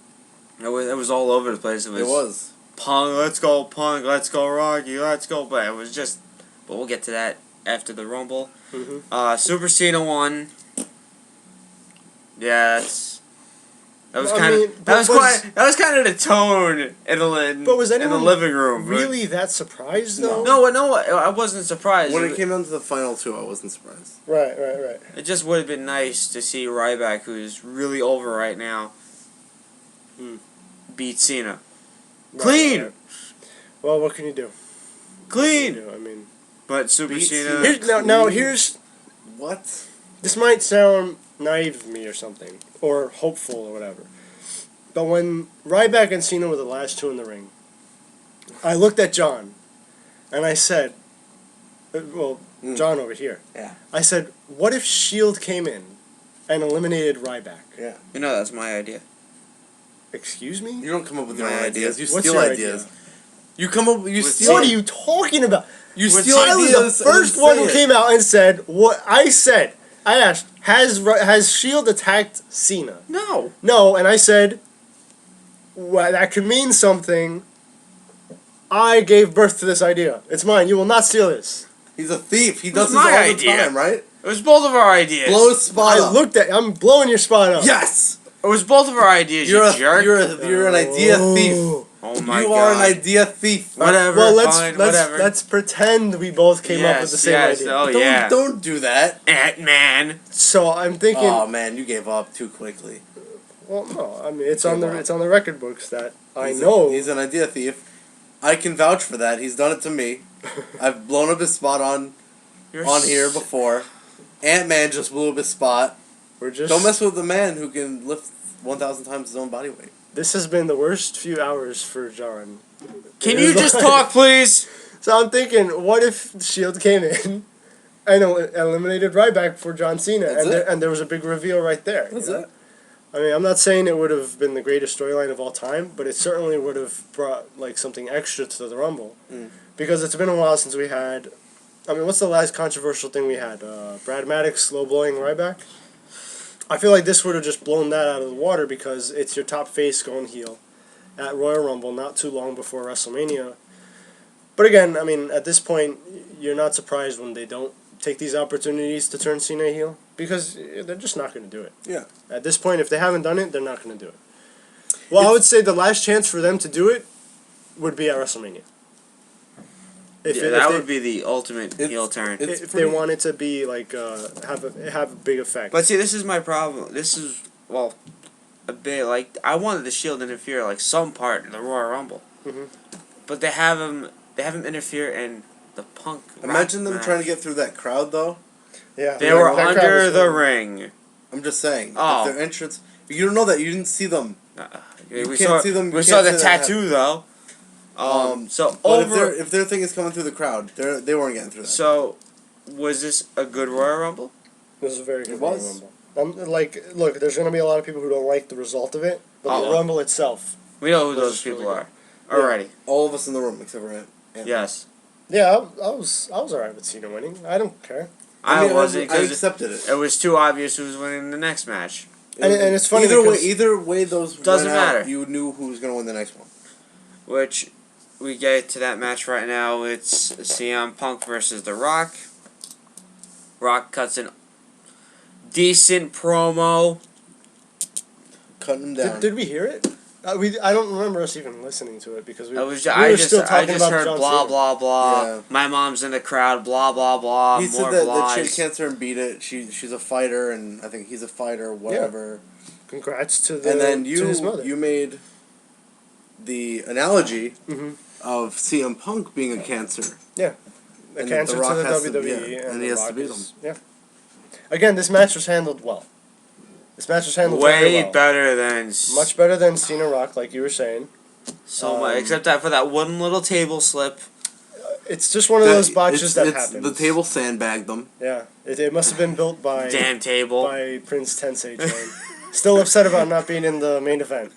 It was all over the place. It was, It was. Punk, let's go Punk, let's go Rocky, let's go. But it was just. But we'll get to that after the Rumble. Mm-hmm. Super Cena won. Yeah, that was I kind mean, of but that was kind of the tone But was in the anyone living room. but- really that surprised though? No, I wasn't surprised. When it came down to the final two, I wasn't surprised. Right. It just would have been nice to see Ryback, who's really over right now, beat Cena. Clean! Right. Well, what can you do? Clean! I mean, But Super Beat Cena. Cena. now here's What? this might sound naive of me or something, or hopeful or whatever. But when Ryback and Cena were the last two in the ring, I looked at John, and I said, John over here. Yeah. I said, what if Shield came in and eliminated Ryback? Yeah. You know, that's my idea. Excuse me? You don't come up with your My own idea. ideas. You What's steal your ideas. idea? You come up. You With steal. What are you talking about? You With steal I was ideas. the first and one say who it. came out and said what I said. I asked, has Shield attacked Cena? No. No, and I said, well, that could mean something. I gave birth to this idea. It's mine. You will not steal this. He's a thief. He It does was this all my the idea. time, right? It was both of our ideas. Blow his spot I up. looked at. I'm blowing your spot up. Yes. It was both of our ideas, You're you a jerk. you're an idea thief. Oh my you god. are an idea thief. Whatever. Well, let's fine. let's Whatever. let's pretend we both came up with the same yes, idea. Oh Don't yeah. don't do that. Ant-Man. So I'm thinking. Oh man, you gave up too quickly. Well, no, I mean it's Gave on the up. it's on the record books that I He's know. he's an idea thief. I can vouch for that. He's done it to me. I've blown up his spot on You're here before. Ant-Man just blew up his spot. We're just. Don't mess with the man who can lift 1,000 times his own body weight. This has been the worst few hours for John. Can It you is just like- talk, please? So I'm thinking, what if Shield came in and eliminated Ryback for John Cena, That's and it. there was a big reveal right there. That's you know? it. I mean, I'm not saying it would have been the greatest storyline of all time, but it certainly would have brought like something extra to the Rumble, because it's been a while since we had. I mean, what's the last controversial thing we had? Brad Maddox slow blowing Ryback. I feel like this would have just blown that out of the water because it's your top face going heel at Royal Rumble not too long before WrestleMania. But again, I mean, at this point, you're not surprised when they don't take these opportunities to turn Cena heel because they're just not going to do it. Yeah. At this point, if they haven't done it, they're not going to do it. Well, I would say the last chance for them to do it would be at WrestleMania. That would be the ultimate It's- heel turn. it's if they pretty- want it to be like have a big effect. But see, this is my problem. This is a bit like I wanted the Shield to interfere like some part in the Royal Rumble, but they have him interfere in the Punk. Imagine them match. trying to get through that crowd, though. Yeah, They were that crowd under was the really- ring. I'm just saying. Oh. If their entrance... You don't know that. You didn't see them. We can't saw, see them- you We can't saw the see that tattoo though. So But over. if their thing is coming through the crowd, they weren't getting through that. So, was this a good Royal Rumble? This was a very good It Royal was. Rumble. Look, there's going to be a lot of people who don't like the result of it, but Oh. the Rumble itself. We know who This those is really people good. are already. All of us in the room, except for Ant. Yes, Yeah, I was alright with Cena winning. I don't care. I wasn't I because accepted it. it was too obvious who was winning the next match. And it's funny Either way, those Doesn't went out, matter. You knew who was going to win the next one. Which we get to that match right now. It's CM Punk versus The Rock. Rock cuts an decent promo. Cutting him down. Did we hear it? I don't remember us even listening to it because we I was we I were just still I talking just about heard John blah Cena. blah blah. Yeah. My mom's in the crowd. Blah blah blah. He More said that blahs. she had cancer and beat it. She's a fighter, and I think he's a fighter, whatever. Congrats to the And then to his mother. you made the analogy Mhm. of CM Punk being a cancer. The and cancer The Rock to the has to- WWE, yeah, and and he The has to Rock beat is- Yeah. Again, this match was handled well. This match was handled very Way well. better than Much better than Cena Rock, like you were saying. so much. Except that for that one little table slip. It's just one of those botches that it's happens. The table sandbagged them. Yeah, it must have been built by Damn table. by Prince Tensei Train. Still upset about not being in the main event.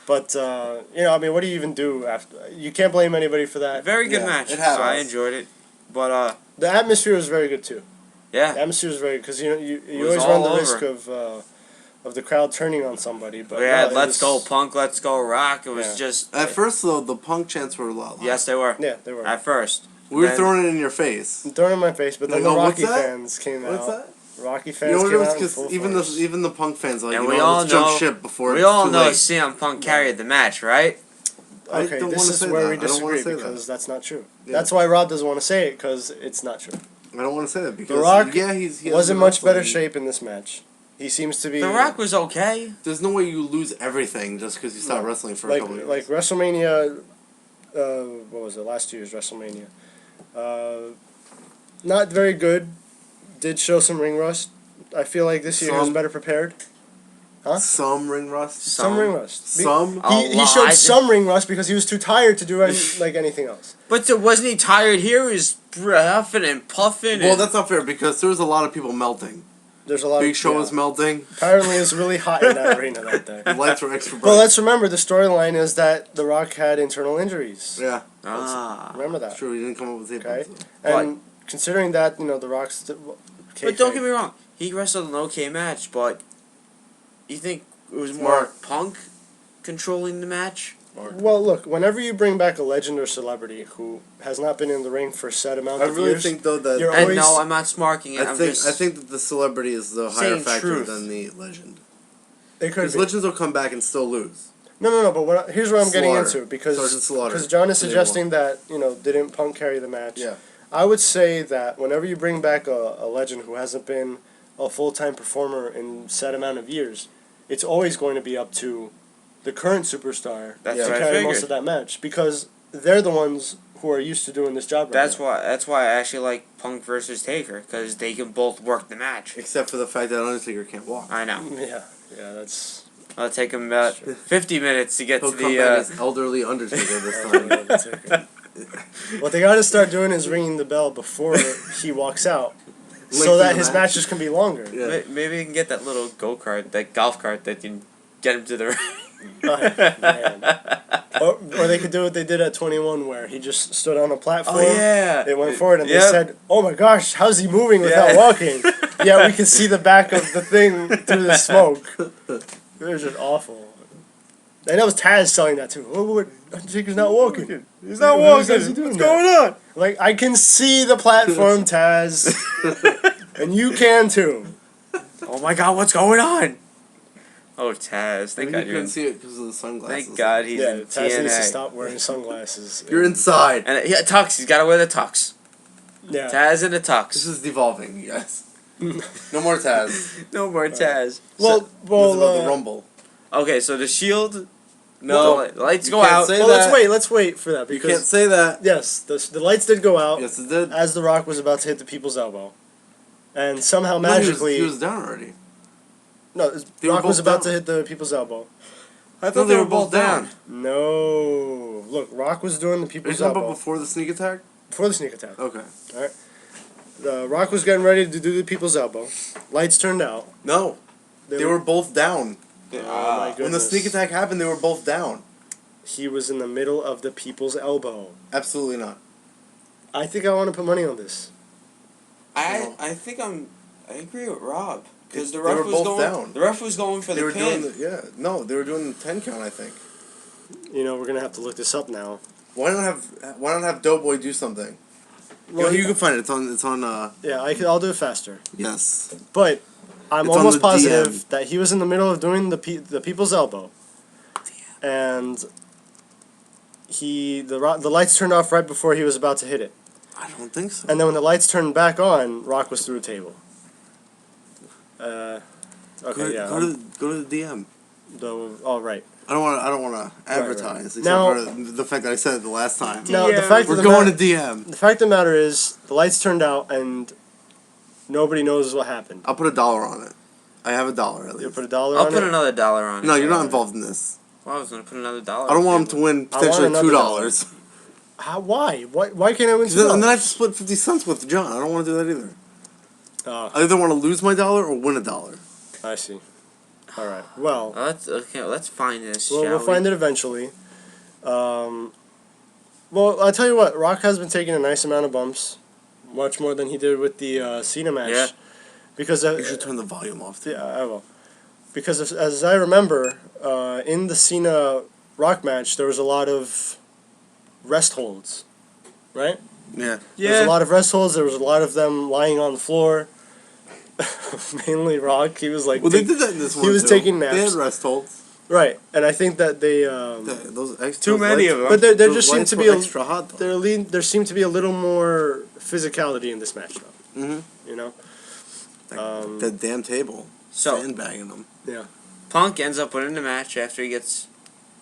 But I mean, what do you even do after? You can't blame anybody for that. Very good Yeah, match. it happens. I enjoyed it. But The atmosphere was very good too. The yeah. atmosphere was very because you was always run the all risk of the crowd turning on somebody. But We had no, it Let's was- Go Punk, Let's Go Rock. It was Yeah. just At first, though, the Punk chants were a lot louder. yes, they were. Yeah, they were. At first. We were Then- throwing it in your face. Throwing in my face, but then Like, the oh, what's Rocky that? fans came What's out. that? Rocky You fans know what it came was? out in Because full even force. the Punk fans are like, And you we know, all let's jump know- ship before We it's all too know late. CM Punk carried the match, right? I Okay, don't this wanna is say where that. we I don't wanna disagree say that. because that's not true. Yeah. That's why Rob doesn't want to say it because it's not true. I don't want to say that because Rock he was in hasn't much better wrestled. shape in this match. He seems to be The Rock was okay. There's no way you lose everything just because you stop No. wrestling for a couple of years. like WrestleMania. What was it? Last year's WrestleMania. Not very good. Did show some ring rust. I feel like this year he was Some. better prepared. Huh? Some ring rust. Some ring rust. Some. A He lot. showed some ring rust because he was too tired to do like anything else. But wasn't he tired here? He was huffing and puffing. Well, and that's not fair because there was a lot of people melting. There's a lot Big of Show yeah. was melting. Apparently, it was really hot in that arena that day. The lights were extra bright. Well, let's remember the storyline is that The Rock had internal injuries. yeah, Remember that. true. He didn't come up with the Okay. And considering that, The Rock's. But don't get me wrong. He wrestled an okay match, but you think it was more Smart. Punk controlling the match? Well, look, whenever you bring back a legend or celebrity who has not been in the ring for a set amount I of really years, think though that You're And always- no, I'm not smarking it. I I'm think just I think that the celebrity is the higher saying factor truth. than the legend. it could Because be. legends will come back and still lose. No. But here's what I'm getting Slaughter. into because Sergeant Slaughter. John is They suggesting that didn't Punk carry the match? Yeah. I would say that whenever you bring back a legend who hasn't been a full-time performer in set amount of years, it's always going to be up to the current superstar That's to what I carry figured. most of that match because they're the ones who are used to doing this job. That's why I actually like Punk versus Taker because they can both work the match. Except for the fact that Undertaker can't walk. I know. Yeah, that's. It'll take him about 50 minutes to get He'll to come the. back as elderly Undertaker this time. What they got to start doing is ringing the bell before he walks out, so Lengthen that the his match. matches can be longer. Yeah. Maybe they can get that little go-kart, that golf cart that can get him to the ring. Oh, man. Or they could do what they did at 21, where he just stood on a platform. Oh yeah. They went forward and Yep. they said, "Oh my gosh, how's he moving without Yeah. walking?" Yeah, we can see the back of the thing through the smoke. It was just awful. And that was Taz selling that too. Oh, what? Undertaker's not walking. He's not How walking. is he doing What's that? going on? Like, I can see the platform, Taz. And you can too. Oh my God, what's going on? Oh, Taz, thank Maybe God you you're couldn't in. see it because of the sunglasses. Thank God he's Yeah, in Taz needs to TNA. stop wearing sunglasses. You're inside. And yeah, tux. He's got to wear the tux. Yeah. Taz in a This tux. is devolving, you guys. No more Taz. No more Taz. Well, This is about the well, Rumble. Okay, so the Shield. No, the lights you go can't out. say well, that. let's wait for that You can't because say that. yes, the lights did go out Yes, it did. as The Rock was about to hit the People's Elbow, and somehow No, he was- magically, he was down already. no, They were Rock was both about down. to hit the People's Elbow. I No, they were both down. No, look, Rock was doing the Are you People's talking about Elbow before the sneak attack? before the sneak attack. Okay. Rock was getting ready to do the People's Elbow. Lights turned out. No, they were both down. Oh my Ah. When the goodness. sneak attack happened, they were both down. He was in the middle of the People's Elbow. Absolutely not. I think I want to put money on this. I think I agree with Rob because the They ref were was both going. down. The ref was going for They the were pin. doing they were doing the 10 count, I think. You know, we're gonna have to look this up now. Why not have Doughboy do something? Well, you can find it. It's on yeah, I'll do it faster. yes. But I'm It's on almost the positive DM. that he was in the middle of doing the People's Elbow, and the lights turned off right before he was about to hit it. I don't think so. And then when the lights turned back on, Rock was through a table. Okay, yeah. Go to the DM. Right. I don't want to advertise except Now- for the fact that I said it the last time. Now the DM. fact We're of the going matter, to DM. the fact of the matter is the lights turned out and nobody knows what happened. I'll put $1 on it. I have $1 at You least. put $1 I'll on put it. another dollar on it. No, you're not involved in this. Well, I was gonna put another dollar. I don't want him to win I want potentially another $2. How? Why? Why can't I win And then I $2? have to split 50 cents with John. I don't want to do that either. Oh, I either want to lose my $1 or win $1. I see. All right. Well, Let's find this. we'll find it eventually. Well, I'll tell you what. Rock has been taking a nice amount of bumps, much more than he did with the Cena match. Yeah. Because You should turn the volume off. yeah, I will. Because as I remember, in the Cena Rock match, there was a lot of rest holds, right? Yeah. There was a lot of rest holds. There was a lot of them lying on the floor. Mainly Rock. He was like, Well, they did that in this one. was too. taking They naps. had rest holds. right, and I think that they. Those Too many of them. But there those just seemed lights to were be a, extra hot though. there seemed to be a little more physicality in this match, though. Mm-hmm. You know. That damn table. So Sandbagging them. Yeah. Punk ends up winning the match after he gets.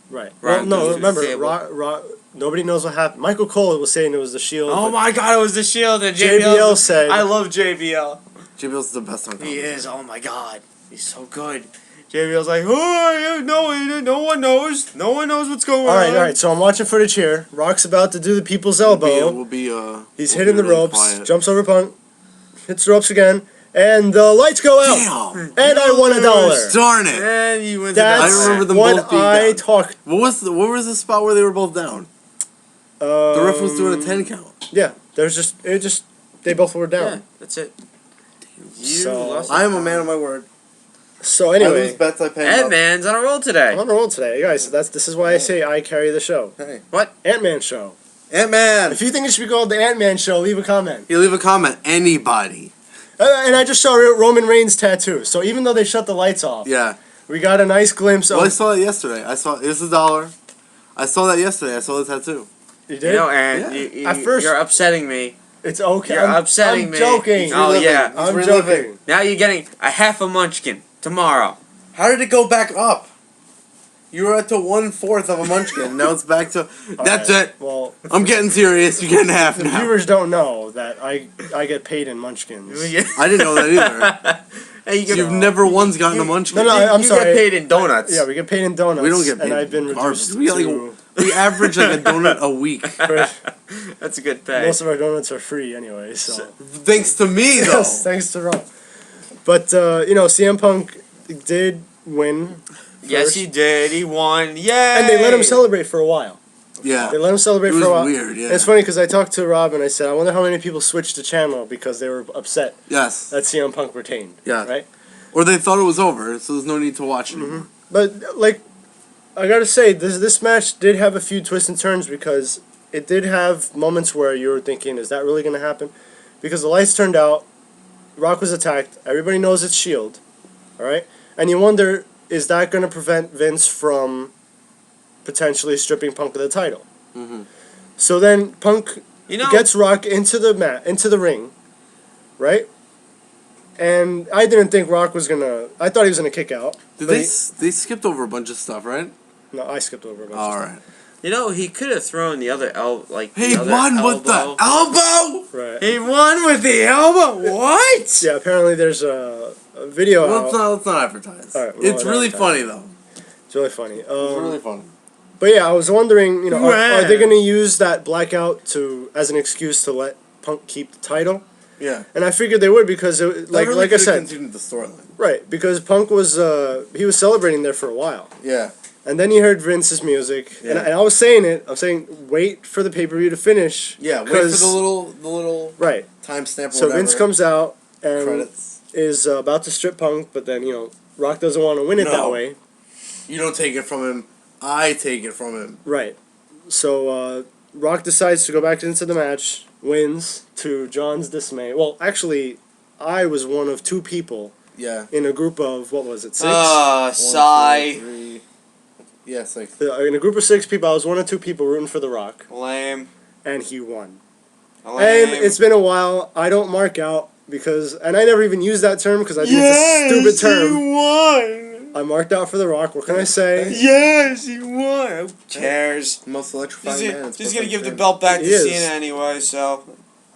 Right. Rock Well, goes no, to the remember, table. nobody knows what happened. Michael Cole was saying it was the Shield. Oh but my God! It was the Shield and JBL said. I love JBL. JBL's the best on He comedy. is. Oh my God, he's so good. JBL's like, oh, no one knows. No one knows what's going on. All right. So I'm watching footage here. Rock's about to do the People's Elbow. We'll be He's we'll hitting be the really ropes. quiet. Jumps over Punk. Hits the ropes again. And the lights go out. Damn! And I won $1. Darn it! And he wins. That's I remember them what both being I down. talk. What was the spot where they were both down? The ref was doing a 10 count. Yeah. They both were Yeah, down. that's it. You So, lost. I am a man of my word. So I lose anyway, bets I pay up. Ant-Man's on a roll today. I'm on a roll today, guys. This is why I say I carry the show. Hey. Ant-Man show. Ant-Man! If you think it should be called the Ant-Man show, leave a comment. You leave a comment. Anybody. And I just saw Roman Reigns tattoo. So even though they shut the lights off, Yeah. We got a nice glimpse Well, I of. saw it yesterday. I saw it was $1. I saw that yesterday. I saw the tattoo. You You did? know, and Yeah. At first- you're upsetting me. It's okay. You're I'm upsetting I'm me. joking. Oh, reliving. yeah. He's I'm reliving. joking. Now you're getting a half a munchkin tomorrow. How did it go back up? You were at to 1/4 of a munchkin. Now it's back to. That's Alright, it. Well, I'm getting serious. You're getting half the now. viewers don't know that I get paid in munchkins. I didn't know that either. Hey, you get, You've never once gotten a munchkin. No, no, I'm you sorry. get paid in donuts. Yeah, we get paid in donuts. We don't get paid. And I've been in garbage. reduced We, like, to. we average like a donut a week. That's a good pay. Most of our donuts are free anyway, so. Thanks to me, though. Yes, thanks to Rob. But CM Punk did win, Yes, first. he did. He won. Yay! and they let him celebrate for a while. Yeah. They let him celebrate It for was a while. weird, yeah. And it's funny because I talked to Rob and I said, I wonder how many people switched the channel because they were upset Yes. that CM Punk retained. Yeah. Right. Or they thought it was over, so there's no need to watch anymore. But like, I gotta say, this match did have a few twists and turns because it did have moments where you were thinking, is that really gonna happen? Because the lights turned out, Rock was attacked. Everybody knows it's Shield, all right, and you wonder, is that gonna prevent Vince from potentially stripping Punk of the title? Mhm. So then Punk You know, gets Rock into the ring, right? And I didn't think Rock was gonna. I thought he was gonna kick out. Did but they skipped over a bunch of stuff, right? No, I skipped over a bunch. All of right. you know, he could have thrown the other He the other won with the elbow. elbow. stuff. Right. He won with the elbow. What? Yeah. Apparently, there's a video Well, out. let's not advertise. All right, we It's won't really advertise. funny though. It's really funny. It's really funny. But yeah, I was wondering, are they Wow. gonna use that blackout as an excuse to let Punk keep the title? Yeah. And I figured they would because, They really like I could've said, continued the storyline. right? Because Punk was he was celebrating there for a while. Yeah. And then he heard Vince's music, Yeah. and I was saying it. I'm saying, wait for the pay-per-view to finish. Yeah. Wait for 'cause- the little right. timestamp or So whatever. Vince comes out and Credits. is about to strip Punk, but then Rock doesn't want to win it No. that way. You don't take it from him. I take it from him. Right. So Rock decides to go back into the match, wins to John's dismay. Well, actually, I was one of two people Yeah. in a group of what was it, 6? One, sigh. 2, 3. Yeah, 6. In a group of 6 people, I was one of two people rooting for The Rock, Lame. and he won. Lame. And it's been a while. I don't mark out because, and I never even use that term because I think it's a stupid term. You won. I marked out for The Rock. What can I say? Yes, you won. Who cares? Most electrifying man. He's gonna give the belt back to He is. Cena anyway, so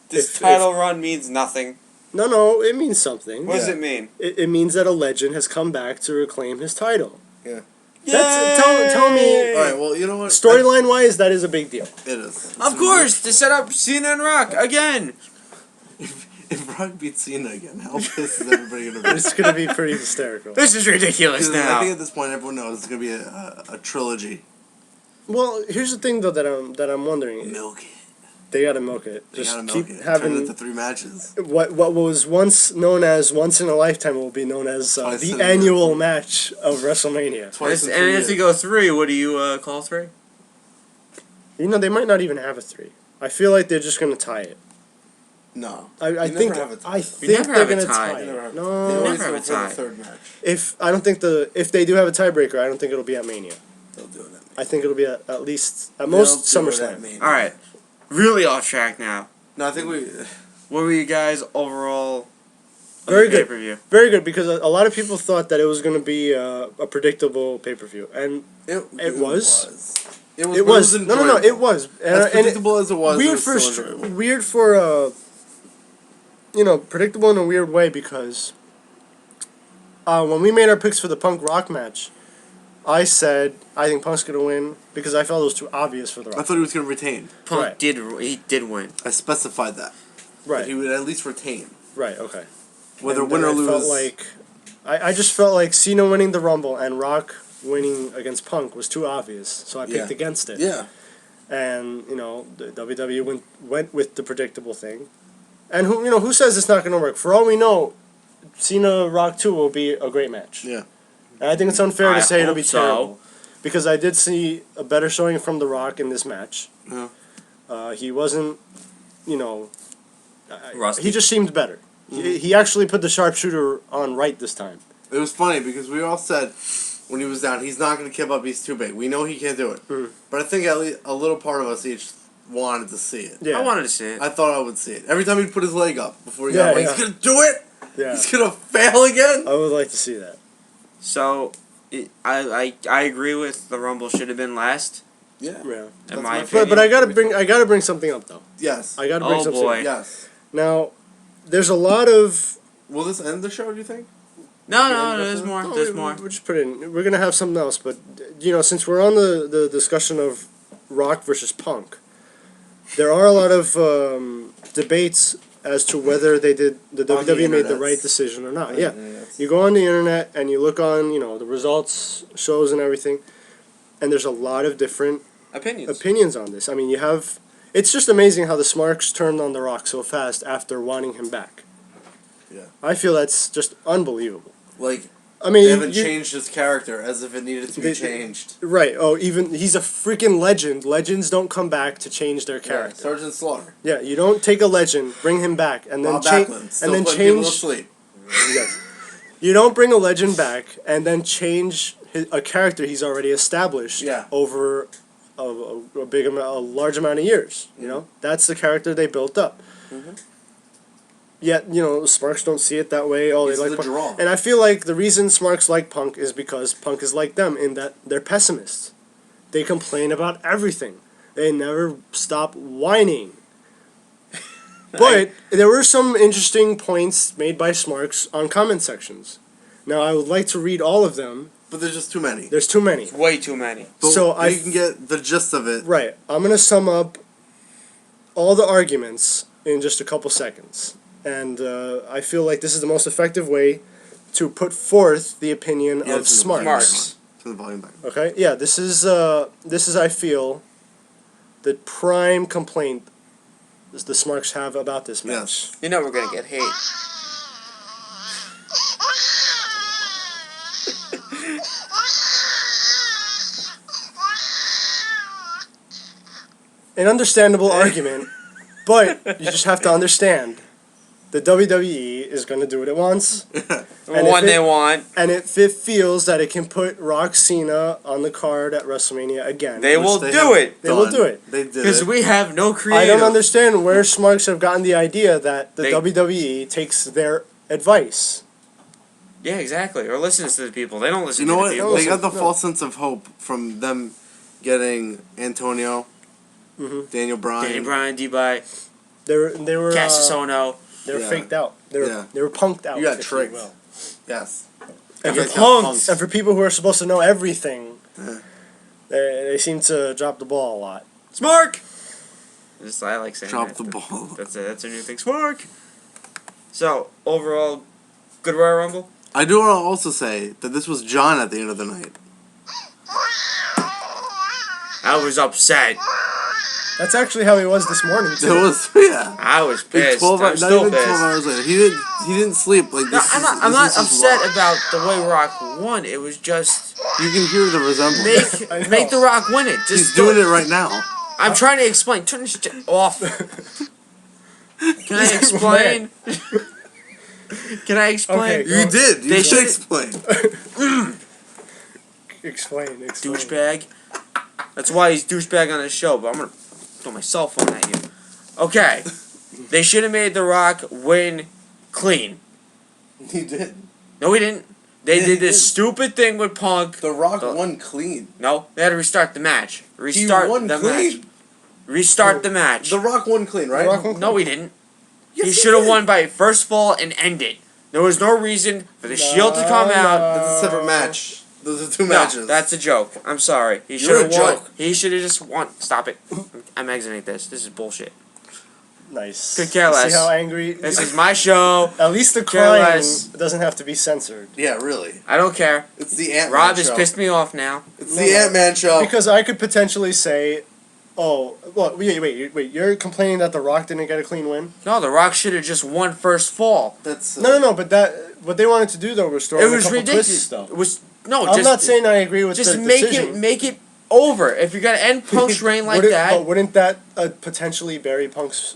this If- title run means nothing. No, it means something. What does it mean? It means that a legend has come back to reclaim his title. Yeah. That's tell me. All right. Well, you know what? Storyline wise, that is a big deal. It is. Of course, to set up Cena and Rock again. If Rock beats Cena again, how pissed is everybody gonna be? It's gonna be pretty hysterical. This is ridiculous 'Cause I now. think at this point everyone knows it's gonna be a trilogy. Well, here's the thing though that I'm wondering. Milk it. They gotta milk it. They Just gotta keep milk it. Turn it having into 3 matches. what was once known as once in a lifetime will be known as Twice the in a year. annual match of WrestleMania. Twice in And 3 if years. you go 3, what do you call 3? They might not even have a 3. I feel like they're just gonna tie it. No. I You think never have a tie. I You think never they're have a gonna tie. tie They never have- it. They No, always never have go a for tie. the 3rd match. if I don't think if they do have a tiebreaker, I don't think it'll be at Mania. They'll do it. I think it'll be at least at most They'll do it at SummerSlam. Mania. Alright, really off track now. No, I think we. What were you guys overall on Very the good. pay-per-view? Very good because a lot of people thought that it was going to be a predictable pay per view, and It was. It was. it but was no, enjoyable. it was, As and predictable as it was. weird it was for still enjoyable. weird for predictable in a weird way because when we made our picks for the Punk Rock match, I said I think Punk's gonna win because I felt it was too obvious for the I Rock. thought he was going to retain. Punk Right. did win. I specified that. That he Right, would at least retain. right, okay. Whether And win then or I lose. felt like I just felt like Cena winning the Rumble and Rock winning against Punk was too obvious, so I picked Yeah. against it. Yeah. And the WWE went with the predictable thing. And who says it's not going to work? For all we know, Cena Rock 2 will be a great match. Yeah. And I think it's unfair I to say it'll hope be so. terrible because I did see a better showing from The Rock in this match. Yeah. He wasn't, Rusty. he just seemed better. He actually put the sharpshooter on right this time. It was funny because we all said when he was down. He's not going to give up. He's too big. We know he can't do it. Mm. But I think at least a little part of us each wanted to see it. Yeah. I wanted to see it. I thought I would see it. Every time he'd put his leg up before he Yeah, got away, yeah. he's going to do it. Yeah. He's going to fail again. I would like to see that. So, I agree with the Rumble should have been last. Yeah. Yeah. In That's my my opinion. But I gotta bring something up though. Yes. I gotta bring Oh, something boy. up. Yes. Now, there's a lot of Will this end the show, do you think? No, there's more. Oh, There's we- more. We'll just put it in. We're gonna have something else, but since we're on the discussion of Rock versus Punk, there are a lot of debates as to whether the On the WWE made the internets. right decision or not. On Yeah, the internets. you go on the internet and you look on the results, shows, and everything, and there's a lot of different opinions on this. I mean, it's just amazing how the Smarks turned on The Rock so fast after wanting him back. Yeah. I feel that's just unbelievable. Like, I mean, they haven't changed his character as if it needed to be They- changed. Right. Oh, even he's a freaking legend. Legends don't come back to change their Yeah, character. Sergeant Slaughter. Yeah, you don't take a legend, bring him back, and then Bob change, Backlund. Still and then putting people to change. sleep. Yes. You don't bring a legend back and then change a character he's already established Yeah. over a large amount of years. You know, that's the character they built up. Mhm. Yet, Smarks don't see it that way. Oh, He's they like the Punk. draw. And I feel like the reason Smarks like Punk is because Punk is like them in that they're pessimists. They complain about everything. They never stop whining. But there were some interesting points made by Smarks on comment sections. Now, I would like to read all of them. But there's just too many. There's too many. Way too many. But So you can get the gist of it. Right. I'm going to sum up all the arguments in just a couple seconds. And I feel like this is the most effective way to put forth the opinion Yeah, of it's in the Smarks. Smarks. Turn the volume back. Okay? Yeah, this is I feel the prime complaint the Smarks have about this match. Yes. You know we're gonna get hate. An understandable argument, but you just have to understand the WWE is going to do what it wants. And One if they want. And if it feels that it can put Rock Cena on the card at WrestleMania again, They Which will they do have it. They will done. do it. They did Because it. we have no I creative. don't understand where Smarks have gotten the idea that the They- WWE takes their advice. Yeah, exactly. Or listens to the people. They don't listen You know to what? the people. They got the No. false sense of hope from them getting Antonio, Mhm. Daniel Bryan. Danny Bryan, D-By, They were Cassius Ono. they were Yeah. faked out. They Yeah. were punked out. You got if tricked. will. Yes. And You for guys got punks. And for people who are supposed to know everything, Yeah. they seem to drop the ball a lot. Smark! I like saying Drop that. the ball. That's a new thing. Smark! So, overall, good Royal Rumble? I do want to also say that this was John at the end of the night. I was upset. That's actually how he was this morning It too. was yeah. I was Like pissed. 12 I'm hours, not still even 12 pissed. hours later. He didn't sleep like No, this. I'm not upset about the way Rock won. It was just You can hear the resemblance. I know. make the Rock win it. Just He's doing it right now. I'm trying to explain. Turn this shit off. Can I explain? Can I explain? Okay, You did. You They should should- explain. Explain. Douchebag. That's why he's douchebag on the show, but I'm gonna throw my cell phone at you. Okay. They should have made The Rock win clean. He did. No, he didn't. They Yeah, did he this did. stupid thing with Punk. The Rock The- won clean. No, they had to restart the match. Restart won the clean. match. Restart the match. The Rock won clean, right? The Rock won- No, he didn't. Yes, He should have did. won by first fall and ended. There was no reason for the Shield to come out. That's a separate match. Those are two No, matches. that's a joke. I'm sorry. He You're should a have won. joke. He should have just won. Stop it. I'm exiting this. This is bullshit. Nice. Could care less. See how angry? This is my show. At least the Care crying less. doesn't have to be censored. yeah, really. I don't care. It's the Ant-Man Rob has show. pissed me off now. It's the Ant-Man show. Because I could potentially say, oh, well, wait. You're complaining that The Rock didn't get a clean win? No, The Rock should have just won first fall. That's No. But what they wanted to do though was throw It in a was couple ridiculous. twists though. It was no. I'm just, not saying I agree with just the make decision. make it over. If you're gonna end Punk's reign like But that, wouldn't that potentially bury Punk's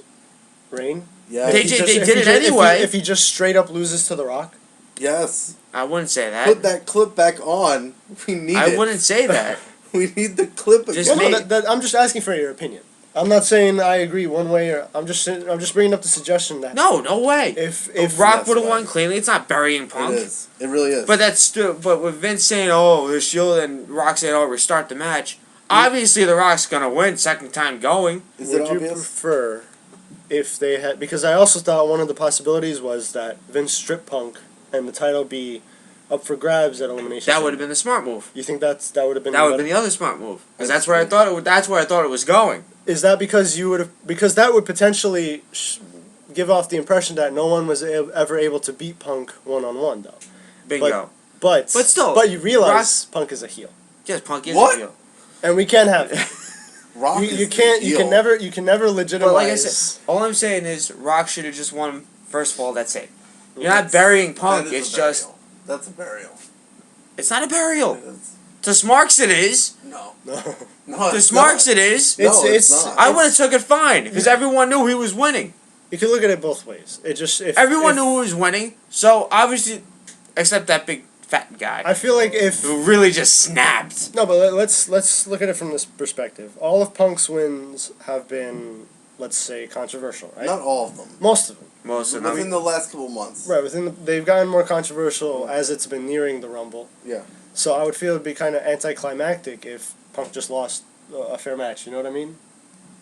reign? Yeah. They If he did- just- they if did he it ju- if he- anyway. If he just straight up loses to The Rock? Yes. I wouldn't say that. Put that clip back on. We need I it. wouldn't say that. We need the clip again. Just Well, no, me. I'm just asking for your opinion. I'm not saying I agree one way or I'm just bringing up the suggestion that No, no way. if Rock That's would have right. won cleanly, it's not burying Punk. It is. It really is. But but with Vince saying, "Oh, the Shield," and Rock saying, "Oh, restart the match." Obviously, the Rock's gonna win second time going. is it would you obvious? prefer if they had, because I also thought one of the possibilities was that Vince strip Punk and the title be up for grabs at Elimination. That would have been the smart move. You think that would have been That would have better? been the other smart move. Because that's where I thought it. That's where I thought it was going. Is that because because that would potentially give off the impression that no one was ever able to beat Punk one-on-one though. Bingo. But still, but you realize Punk is a heel, Yes, Punk is What? a heel. and we can't have that. Rock You is can't the you heel. can never legitimize. But like I said, all I'm saying is Rock should have just won. First of all, that's it. You're not burying Punk. That is It's a just. burial. That's a burial. It's not a burial. It is. To Smarks, it is. No. No. No. To it's Smarks, not. it is. No, It's- it's not. I would have took it fine because everyone knew he was winning. You can look at it both ways. It just Everyone if, knew he was winning. So obviously, except that big fat guy I feel like if who really just snapped. no, but let's look at it from this perspective. All of Punk's wins have been, let's say, controversial, right? Not all of them. Most of them. Most of Within them. the last couple months. Right, they've gotten more controversial as it's been nearing the Rumble. Yeah. So I would feel it'd be kind of anticlimactic if Punk just lost a fair match. You know what I mean?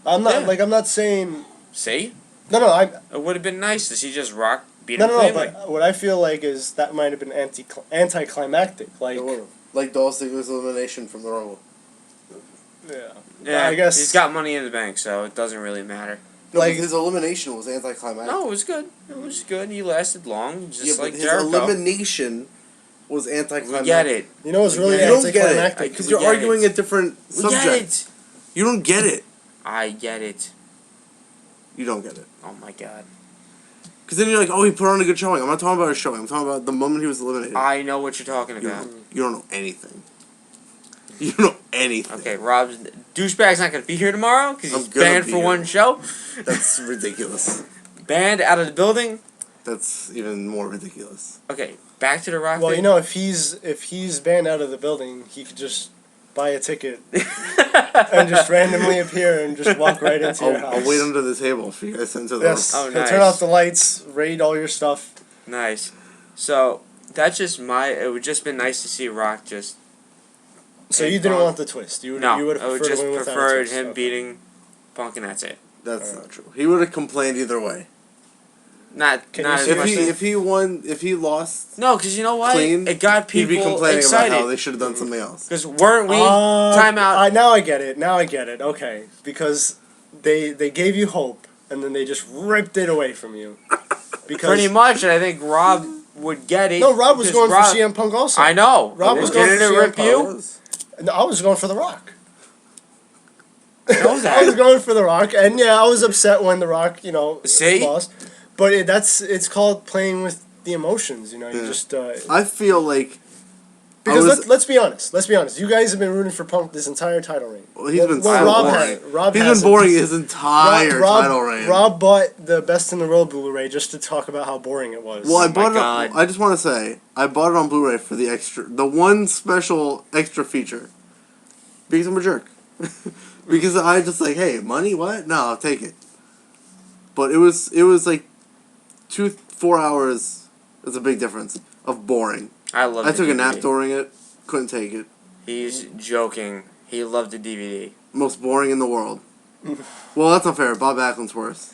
I'm not Yeah. I'm not saying See, no. it would have been nice to see just Rock beat No, him no, no. cleanly. But what I feel like is that might have been anticlimactic. Like, It would've. Like Dolph Ziggler's elimination from the Rumble. yeah, Yeah, I guess he's got money in the bank, so it doesn't really matter. No, Like- but his elimination was anticlimactic. No, it was good. It was good. He lasted long, just yeah, but like his Jericho. elimination was anticlimactic. We get it. You know, it's really You don't get it. anticlimactic. Because We you're get arguing it. a different We subject. get it. You don't get it. I get it. You don't get it. Oh my god. Because then you're like, oh, he put on a good showing. I'm not talking about a showing. I'm talking about the moment he was eliminated. I know what you're talking you, about. you don't know anything. You don't know anything. Okay, Rob's douchebag's not gonna be here tomorrow because I'm he's gonna banned be for here. one show. That's ridiculous. Banned out of the building. That's even more ridiculous. Okay, back to the Rock. Well, thing. you know, if he's banned out of the building, he could just buy a ticket and just randomly appear and just walk right into your house. I'll wait under the table for you guys to enter the Yes, Oh, he'll nice. turn off the lights, raid all your stuff. Nice. So that's just my. It would just been nice to see Rock just. So Hey, you didn't Punk. want the twist. You would No, you would have I would preferred just to win without a preferred twist. him Okay. beating Punk, and that's it. That's Alright. not true. He would have complained either way. Not Can not you as see much. If he lost No, because you know what? clean, It got he'd be people complaining about how excited. they should have done something else. Because weren't we? Time out. Now I get it. Now I get it. Okay, because they gave you hope and then they just ripped it away from you. Because Pretty much, and I think Rob would get it. no, Rob was because going Rob- for CM Punk also. I know. Rob was going Didn't for it CM rip Punk. you? No, I was going for The Rock. Know I was that. going for The Rock, and yeah, I was upset when The Rock, See? lost. But it's called playing with the emotions. You know, you Yeah. just I feel like because I was- let's be honest. Let's be honest. You guys have been rooting for Punk this entire title reign. well, he's been so Rob boring. had- Rob He's been hasn't. boring his entire title reign. Rob bought the Best in the World Blu-ray just to talk about how boring it was. Well, I Oh my bought it. God. I just want to say I bought it on Blu-ray for the one special extra feature, because I'm a jerk. Because I just like, hey, money, what? No, I'll take it. But it was like 4 hours. It's a big difference of boring. I love. I the took a DVD. nap during it. Couldn't take it. He's joking. He loved the DVD. Most boring in the world. Well, that's not fair. Bob Backlund's worse.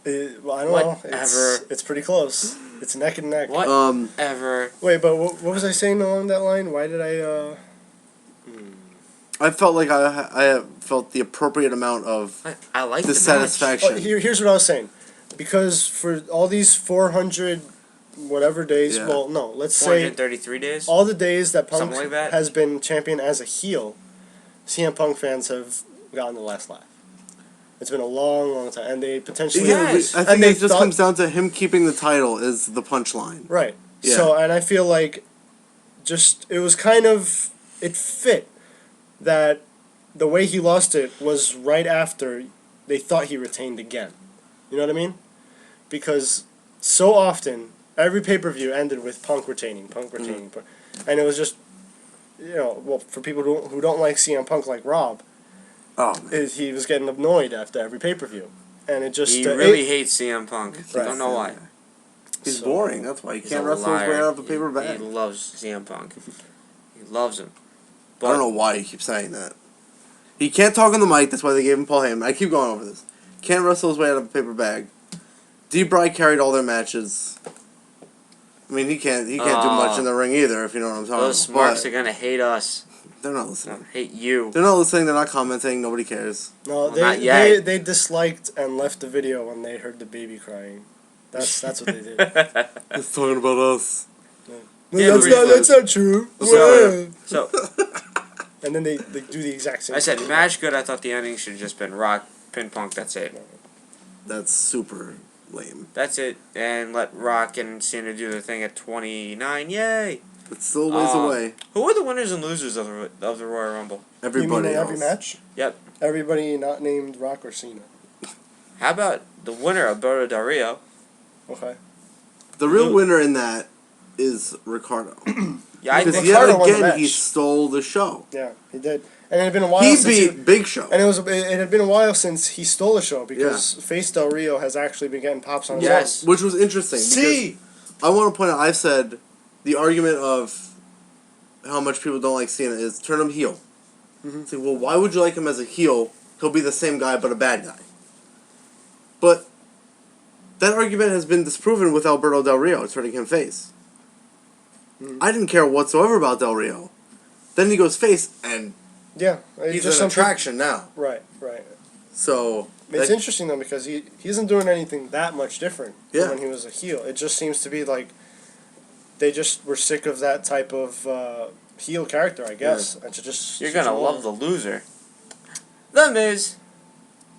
Well, I don't know. Whatever. It's pretty close. It's neck and neck. What? Um, Ever. Wait, but what was I saying along that line? Why did I? I felt like I felt the appropriate amount of I like the match. dissatisfaction. Oh, here's what I was saying. Because for all these 400 whatever days, Yeah. well, no, let's say 433 days. all the days that Punk Something like that. has been champion as a heel, CM Punk fans have gotten the last laugh. It's been a long, long time, and they potentially Yeah. Yes. I And think they it just thought- comes down to him keeping the title is the punchline. right. Yeah. So, and I feel like just it was kind of it fit that the way he lost it was right after they thought he retained again. You know what I mean? Because so often every pay-per-view ended with Punk retaining, and it was just, well, for people who don't like CM Punk like Rob, he was getting annoyed after every pay-per-view, and it just He really hates CM Punk. Right. Don't know why. He's So- boring. That's why he He's can't a wrestle his way liar. out of a paper He bag. loves CM Punk. He loves him. I don't know why he keeps saying that. He can't talk on the mic. That's why they gave him Paul Heyman. I keep going over this. Can't wrestle his way out of a paper bag. D-Bry carried all their matches. I mean, he can't do much in the ring either, if you know what I'm talking Those about. smarks are gonna hate us. They're not No, listening. hate you. They're not listening. They're not commenting. Nobody cares. No, Well, not yet. they disliked and left the video when they heard the baby crying. That's what they did. It's talking about us. Yeah, that's not true. So- So And then they do the exact same. I said thing. match good. I thought the ending should have just been Rock, pin Punk. That's it. That's super lame. That's it. And let Rock and Cena do their thing at 29. Yay! It's still a ways away. Who are the winners and losers of the Royal Rumble? You Everybody mean in else. every match? Yep. Everybody not named Rock or Cena. How about the winner, Alberto Del Rio? Okay. The real Who- winner in that is Ricardo. Yeah, I Because think Ricardo yet won the again, he match. stole the show. Yeah, he did. And it had been a while He since beat Big Show. and it had been a while since he stole the show because Face Del Rio has actually been getting pops on his Yes. Which was interesting. See, because I want to point out, I've said the argument of how much people don't like Cena is turn him heel. Mhm. It's like, well, why would you like him as a heel? He'll be the same guy, but a bad guy. But that argument has been disproven with Alberto Del Rio turning him face. Mhm. I didn't care whatsoever about Del Rio. Then he goes face, and yeah, he's just an something- attraction now. Right. So It's that- interesting though because he isn't doing anything that much different Yeah. from when he was a heel. It just seems to be like they just were sick of that type of heel character, I guess. And to just you're gonna love the loser. The Miz.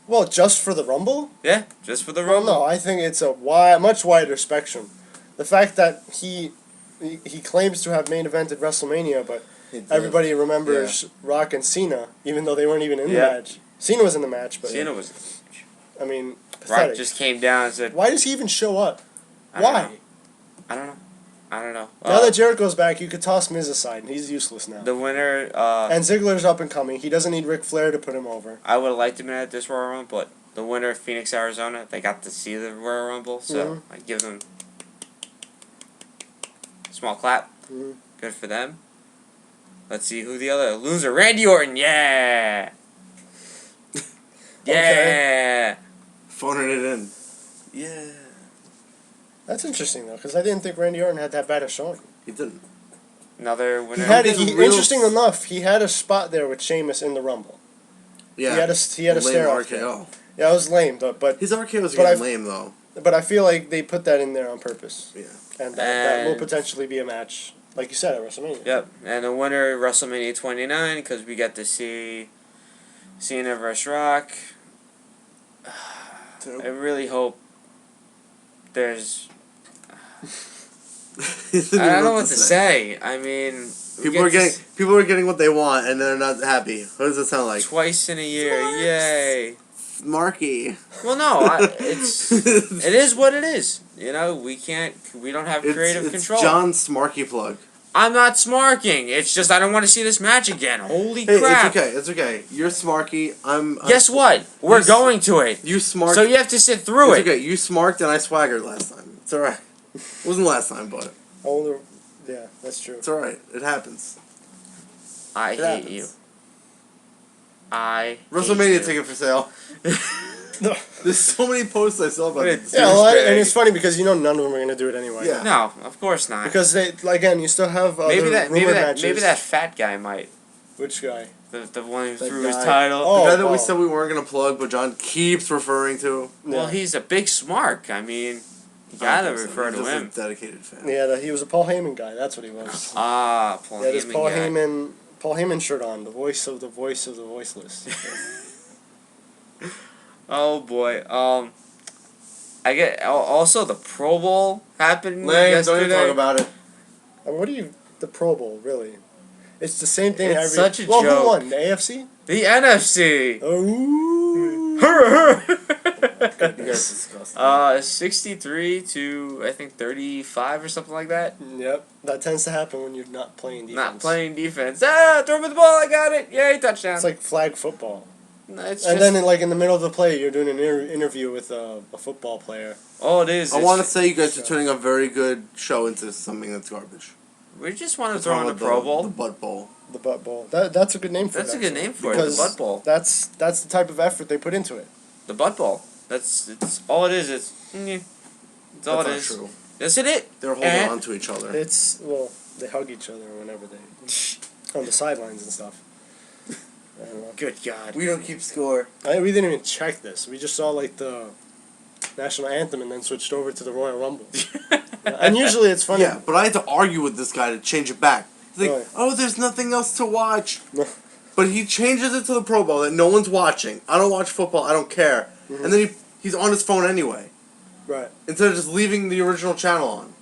Well, just for the Rumble? Yeah, just for the Well, Rumble. no, I think it's a much wider spectrum. The fact that he claims to have main evented WrestleMania, but everybody remembers Rock and Cena, even though they weren't even in the Yeah. match. Cena was in the match, but Cena was. I mean, Rock pathetic. just came down and said, Why does he even show up? I don't Why? know. I don't know. I don't know. Now that Jericho's back, you could toss Miz aside. He's useless now. The winner, And Ziggler's up and coming. He doesn't need Ric Flair to put him over. I would have liked him at this Royal Rumble, but the winner, Phoenix, Arizona, they got to see the Royal Rumble, so I give them a small clap. Mhm. Good for them. Let's see who the other loser, Randy Orton. Yeah, yeah. phoning it in. Yeah. That's interesting though, because I didn't think Randy Orton had that bad a showing. He didn't. Another He winner. had getting real interesting enough, he had a spot there with Sheamus in the Rumble. Yeah. He had a Lame stare off. RKO. Yeah, it was lame, but His RKO was But getting I've- lame though. I feel like they put that in there on purpose, Yeah. and that will And- potentially be a match, like you said, at WrestleMania. Yep, and the winner, WrestleMania 29, because we got to see Cena vs. Rock. I really hope there's. I don't know what to say. I mean, we People get are to getting what they want, and they're not happy. What does it sound like? twice in a year. Yay! Marky. Well, no, it is what it is. You know, we don't have creative it's control. John's Smarky plug. I'm not smarking. It's just I don't want to see this match again. Holy Hey, crap! it's okay. You're Smarky. I'm Guess what? We're You- going to it. You smarked. So you have to sit through It's it. okay. You smarked and I swaggered last time. It's alright. It wasn't last time, but Yeah, that's true. it's alright. It happens. I It hate happens. you. I WrestleMania hate you. ticket for sale. No. There's so many posts I saw about Wait, this. Yeah, well, Douchebag. and it's funny because none of them are going to do it anyway. Yeah. No, of course not. Because again, you still have other maybe rumored matches. maybe that fat guy might. Which guy? The one who That threw his guy. title. Oh, The guy that we wow. said we weren't gonna plug, but John keeps referring to. Well, Yeah. he's a big smark. I mean, you I gotta don't think so. refer He's to just him. A dedicated fan. Yeah, he was a Paul Heyman guy. That's what he was. Ah, Paul He had his Heyman Paul guy. Heyman shirt on. The voice of the voiceless. Oh boy. I get also the Pro Bowl happened Lame, yesterday. don't even talk about it. I mean, what do you? The Pro Bowl, really? It's the same thing It's every. such a well, joke. who won? The AFC. The NFC. Oh. You guys disgusting. 63 to I think 35 or something like that. Yep, that tends to happen when you're not playing defense. Not playing defense. Ah, throw me the ball. I got it. Yay, touchdown. It's like flag football. No, it's And just, then, in the middle of the play, you're doing an interview with a football player. all it is. I want to say you guys are turning a very good show into something that's garbage. We just want to What's throw wrong in the with Pro Bowl. The butt bowl. The butt bowl. That's a good name for That's it. a good actually. name for it. Because The butt bowl. That's the type of effort they put into it. The butt bowl. It's all it is. It's that's all That's it not is. true. That's it. They're holding And- on to each other. They hug each other whenever they on the sidelines and stuff. I don't know. Good God. We don't keep score. We didn't even check this. We just saw the national anthem and then switched over to the Royal Rumble. And usually it's funny. Yeah, but I had to argue with this guy to change it back. He's like, Really? oh, there's nothing else to watch. No. But he changes it to the Pro Bowl that no one's watching. I don't watch football. I don't care. Mhm. And then he's on his phone anyway. Right. Instead of just leaving the original channel on.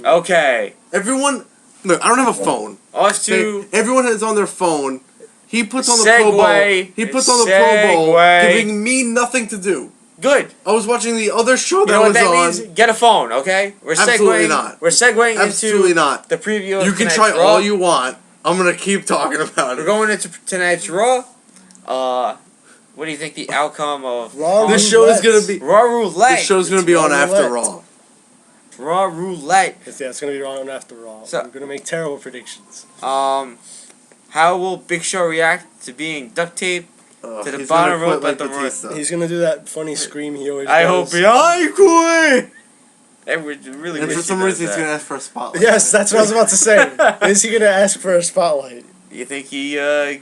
Okay. Everyone, look, I don't have a phone. Us two. Everyone is on their phone. He puts on the Pro Bowl. Segue. He puts on the Pro Bowl, Segue. giving me nothing to do. Good. I was watching the other show You that know what was that on. means? Get a phone, okay? We're Absolutely segueing. not. We're segueing Absolutely into not. the preview of You can tonight's try Raw. all you want. I'm gonna keep talking about We're it. going into tonight's Raw. What do you think the outcome of Raw This show is gonna be. Raw Roulette? This show's gonna It's be on Raw after Roulette. Raw. Raw Roulette. It's gonna be wrong after Raw. So- I'm gonna make terrible predictions. How will Big Show react to being duct taped? To the He's bottom gonna quit rope like at the Batista. He's gonna do that funny scream he always I does. hope I quit. And we really And wish for he some does reason, he's that. gonna ask for a spotlight. Yes, that's what I was about to say. Is he gonna ask for a spotlight? You think he? I'm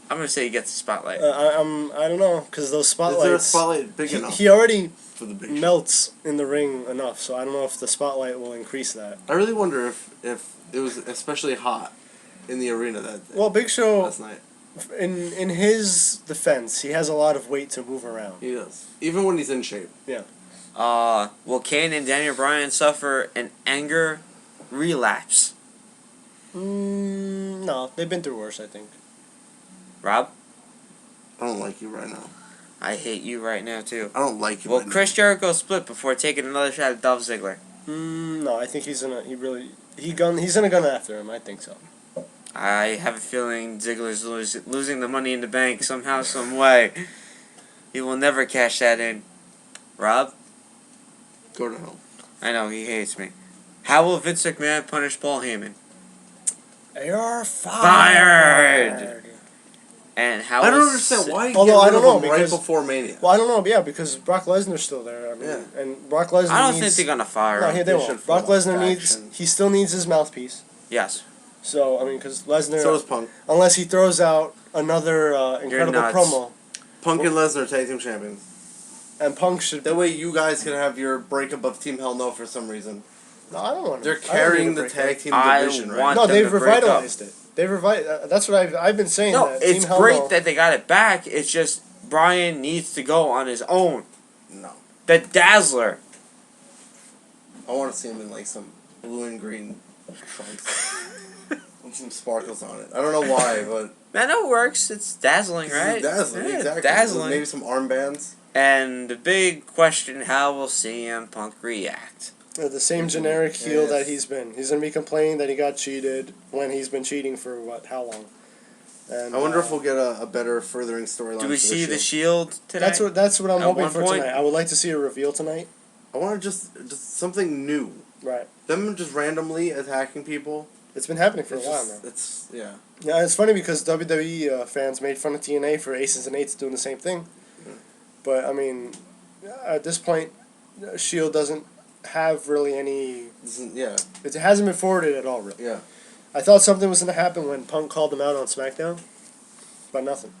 gonna say he gets the spotlight. I don't know, because those Is there a spotlights. spotlight big enough He already for the big show? melts in the ring enough, so I don't know if the spotlight will increase that. I really wonder if it was especially hot in the arena that Well, Big Show, last night. in his defense, he has a lot of weight to move around. He does. Even when he's in shape. Will Kane and Daniel Bryan suffer an anger relapse? No, they've been through worse, I think. Rob, I don't like you right now. I hate you right now too. I don't like you Will right Chris Jericho split before taking another shot at Dolph Ziggler? No, I think he's gonna gun after him. I think so. I have a feeling Ziggler's losing the Money in the Bank somehow, some way. He will never cash that in. Rob, now. Go to hell. I know he hates me. How will Vince McMahon punish Paul Heyman? You're fired. And how? I don't will understand why. Although Although I don't know, right because- before Mania. Well, I don't know, yeah, because Brock Lesnar's still there. I mean, Yeah. and Brock Lesnar. I don't think needs, they're gonna fire No, him. they They won't. should Brock form a Lesnar needs. faction. He still needs his mouthpiece. Yes. So I mean, because Lesnar, So does Punk. unless he throws out another incredible nuts. promo, Punk and Lesnar tag team champions. and Punk should. That way, you guys can have your breakup of Team Hell No for some reason. No, I don't want. They're carrying the tag team I division right want- now. No, them they've to break up. revitalized it. They've revitalized. That's what I've been saying. No, that it's Team Hell great No- that they got it back. It's just Brian needs to go on his own. No. The Dazzler. I want to see him in like some blue and green trunks. With some sparkles on it. I don't know why, but I know it works. It's dazzling, right? it's dazzling. Yeah, Exactly. dazzling. Maybe some armbands. And the big question: how will CM Punk react? the same generic heel Yes. that he's been. He's gonna be complaining that he got cheated when he's been cheating for how long? And I wonder if we'll get a better furthering storyline. Do we for see the Shield. Shield today? That's what I'm At hoping one for point- tonight. I would like to see a reveal tonight. I want to just something new. Right. Them just randomly attacking people. It's been happening for a It's while just, now. it's yeah. Yeah, it's funny because WWE fans made fun of TNA for Aces and Eights doing the same thing. But I mean, at this point, Shield doesn't have really any. Yeah. It hasn't been forwarded at all, really. Yeah. I thought something was going to happen when Punk called them out on SmackDown, but nothing.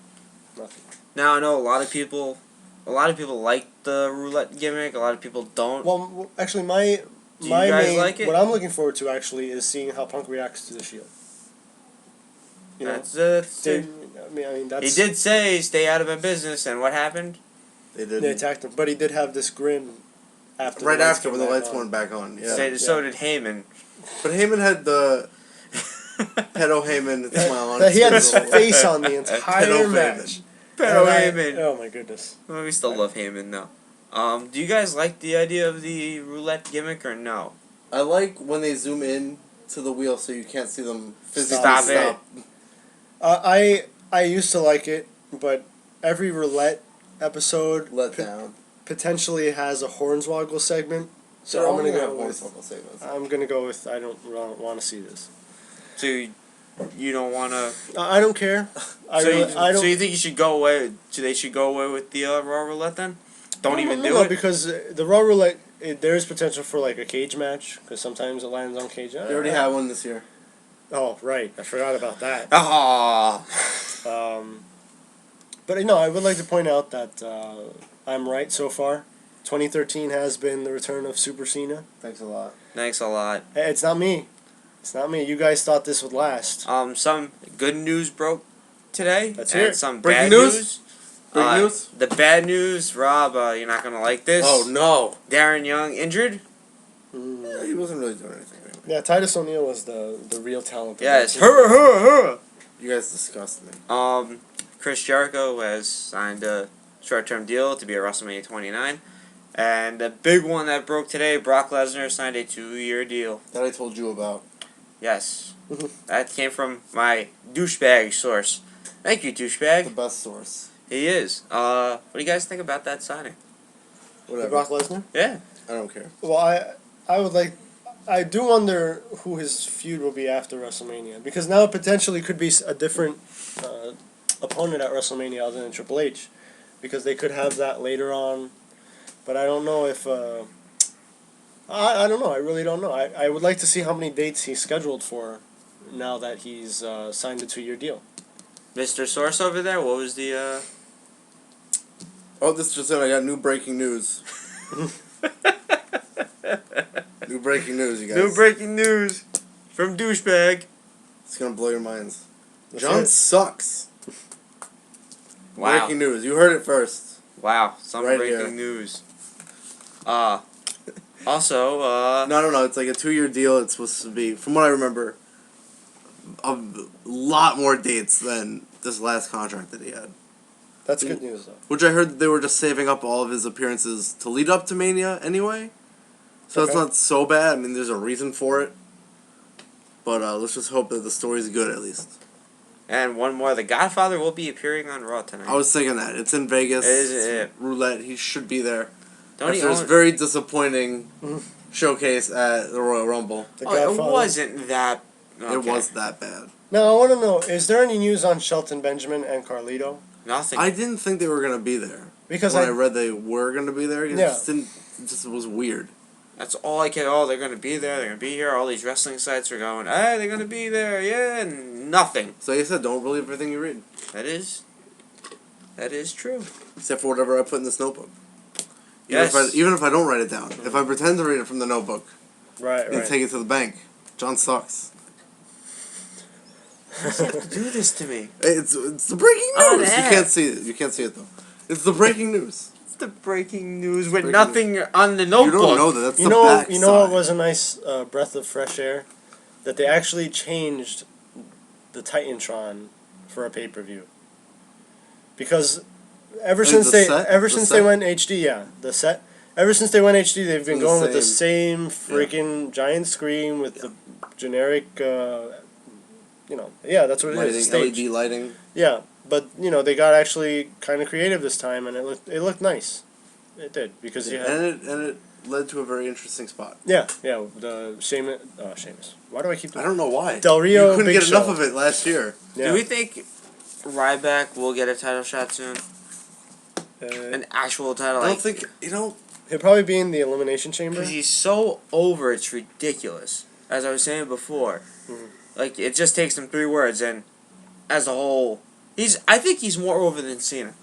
Nothing. Now I know a lot of people like the roulette gimmick. A lot of people don't. Well, actually, Do you my guys main like it? what I'm looking forward to actually is seeing how Punk reacts to the Shield. You know, that's they, I mean that's he did say stay out of my business, and what happened? They did. They attacked him, but he did have this grin after. Right the lights after came when the back lights on. went back on. Yeah. So did Heyman. But Heyman had the pedo Heyman smile on. That he had his his face. face on the entire Pedo match. Heyman. Pedo And Heyman. Oh my goodness. Well, we still love Heyman though. Do you guys like the idea of the roulette gimmick or no? I like when they zoom in to the wheel so you can't see them physically Stop stop. I used to like it, but every roulette episode Let down. potentially has a Hornswoggle segment. So They're I'm only gonna have go with. voiceover segments. I'm gonna go with. I don't want to see this. So you don't want to. I don't care. I don't. So you think you should go away? They should go away with the Raw roulette then? Don't even do it. because the Raw roulette. There is potential for like a cage match because sometimes it lands on cage. They already had one this year. Oh right, I forgot about that. Ah. But no, I would like to point out that I'm right so far. 2013 has been the return of Super Cena. Thanks a lot. Thanks a lot. Hey, it's not me. It's not me. You guys thought this would last. Some good news broke today. Let's and hear it. some Breaking bad news? news. Breaking news? The bad news, Rob. You're not gonna like this. Oh no. Darren Young injured. He wasn't really doing anything anyway. Yeah, Titus O'Neil was the real talent. of Yes. that team. Her. You guys disgust me. Chris Jericho has signed a short-term deal to be at WrestleMania 29. And the big one that broke today, Brock Lesnar signed a 2-year deal. That I told you about. Yes. That came from my douchebag source. Thank you, The douchebag. best source. He is. What do you guys think about that signing? Whatever. Brock Lesnar. Yeah. I don't care. Well, I would like. I do wonder who his feud will be after WrestleMania because now it potentially could be a different opponent at WrestleMania other than Triple H, because they could have that later on. But I don't know if. I don't know. I really don't know. I would like to see how many dates he's scheduled for, now that he's signed a 2-year deal. Mr. Source over there, what was the, Oh, this just in. I got new breaking news. New breaking news, you guys. New breaking news from douchebag. It's gonna blow your minds. Let's John hear it. sucks. Wow. Breaking news. You heard it first. Wow. Some Right breaking here. news. Also, No. It's like a 2-year deal. It's supposed to be, from what I remember, a lot more dates than this last contract that he had. That's good news, though. Which I heard that they were just saving up all of his appearances to lead up to Mania anyway. So it's Okay. not so bad. I mean, there's a reason for it. But let's just hope that the story's good at least. and one more. The Godfather will be appearing on Raw tonight. I was thinking that. It's in Vegas. Is It's it? roulette. He should be there. Don't he After his own- very disappointing showcase at the Royal Rumble. The Oh, it Godfather. wasn't that. It Okay. was that bad. Now I want to know: is there any news on Shelton Benjamin and Carlito? Nothing. I didn't think they were going to be there. Because When I read they were going to be there, Yeah. it just was weird. That's all I can. Oh, they're gonna be there. They're gonna be here. All these wrestling sites are going. Hey, they're gonna be there. Yeah, and nothing. So like I said, don't believe everything you read. That is true. Except for whatever I put in this notebook. Yes. Even if I don't write it down. If I pretend to read it from the notebook right, and take it to the bank. John sucks. You have to do this to me. It's the breaking On news. You air. can't see it. You can't see it though. It's the breaking news. It's the breaking news with Breaking nothing on the You notebook. don't know that. That's You the know, back you know what side. was a nice breath of fresh air? That they actually changed the Titantron for a pay-per-view. Because ever Like since the they set? ever The since set? they went HD, yeah, the set. Ever since they went HD, they've been the going with the same- same freaking giant screen with the generic, yeah, that's what it Lighting, is. Stage. LED lighting. Yeah, but they got actually kind of creative this time, and it looked nice. It did because you had And it led to a very interesting spot. yeah the Sheamus. Why do I keep I don't know why. Del Rio? You couldn't Big get enough Show. of it last year. Yeah. Do we think Ryback will get a title shot soon? Uh, An actual title? I don't Like, think he'll probably be in the Elimination Chamber. because he's so over, it's ridiculous. As I was saying before, Mhm. like it just takes him 3 words, and as a whole, I think he's more over than Cena.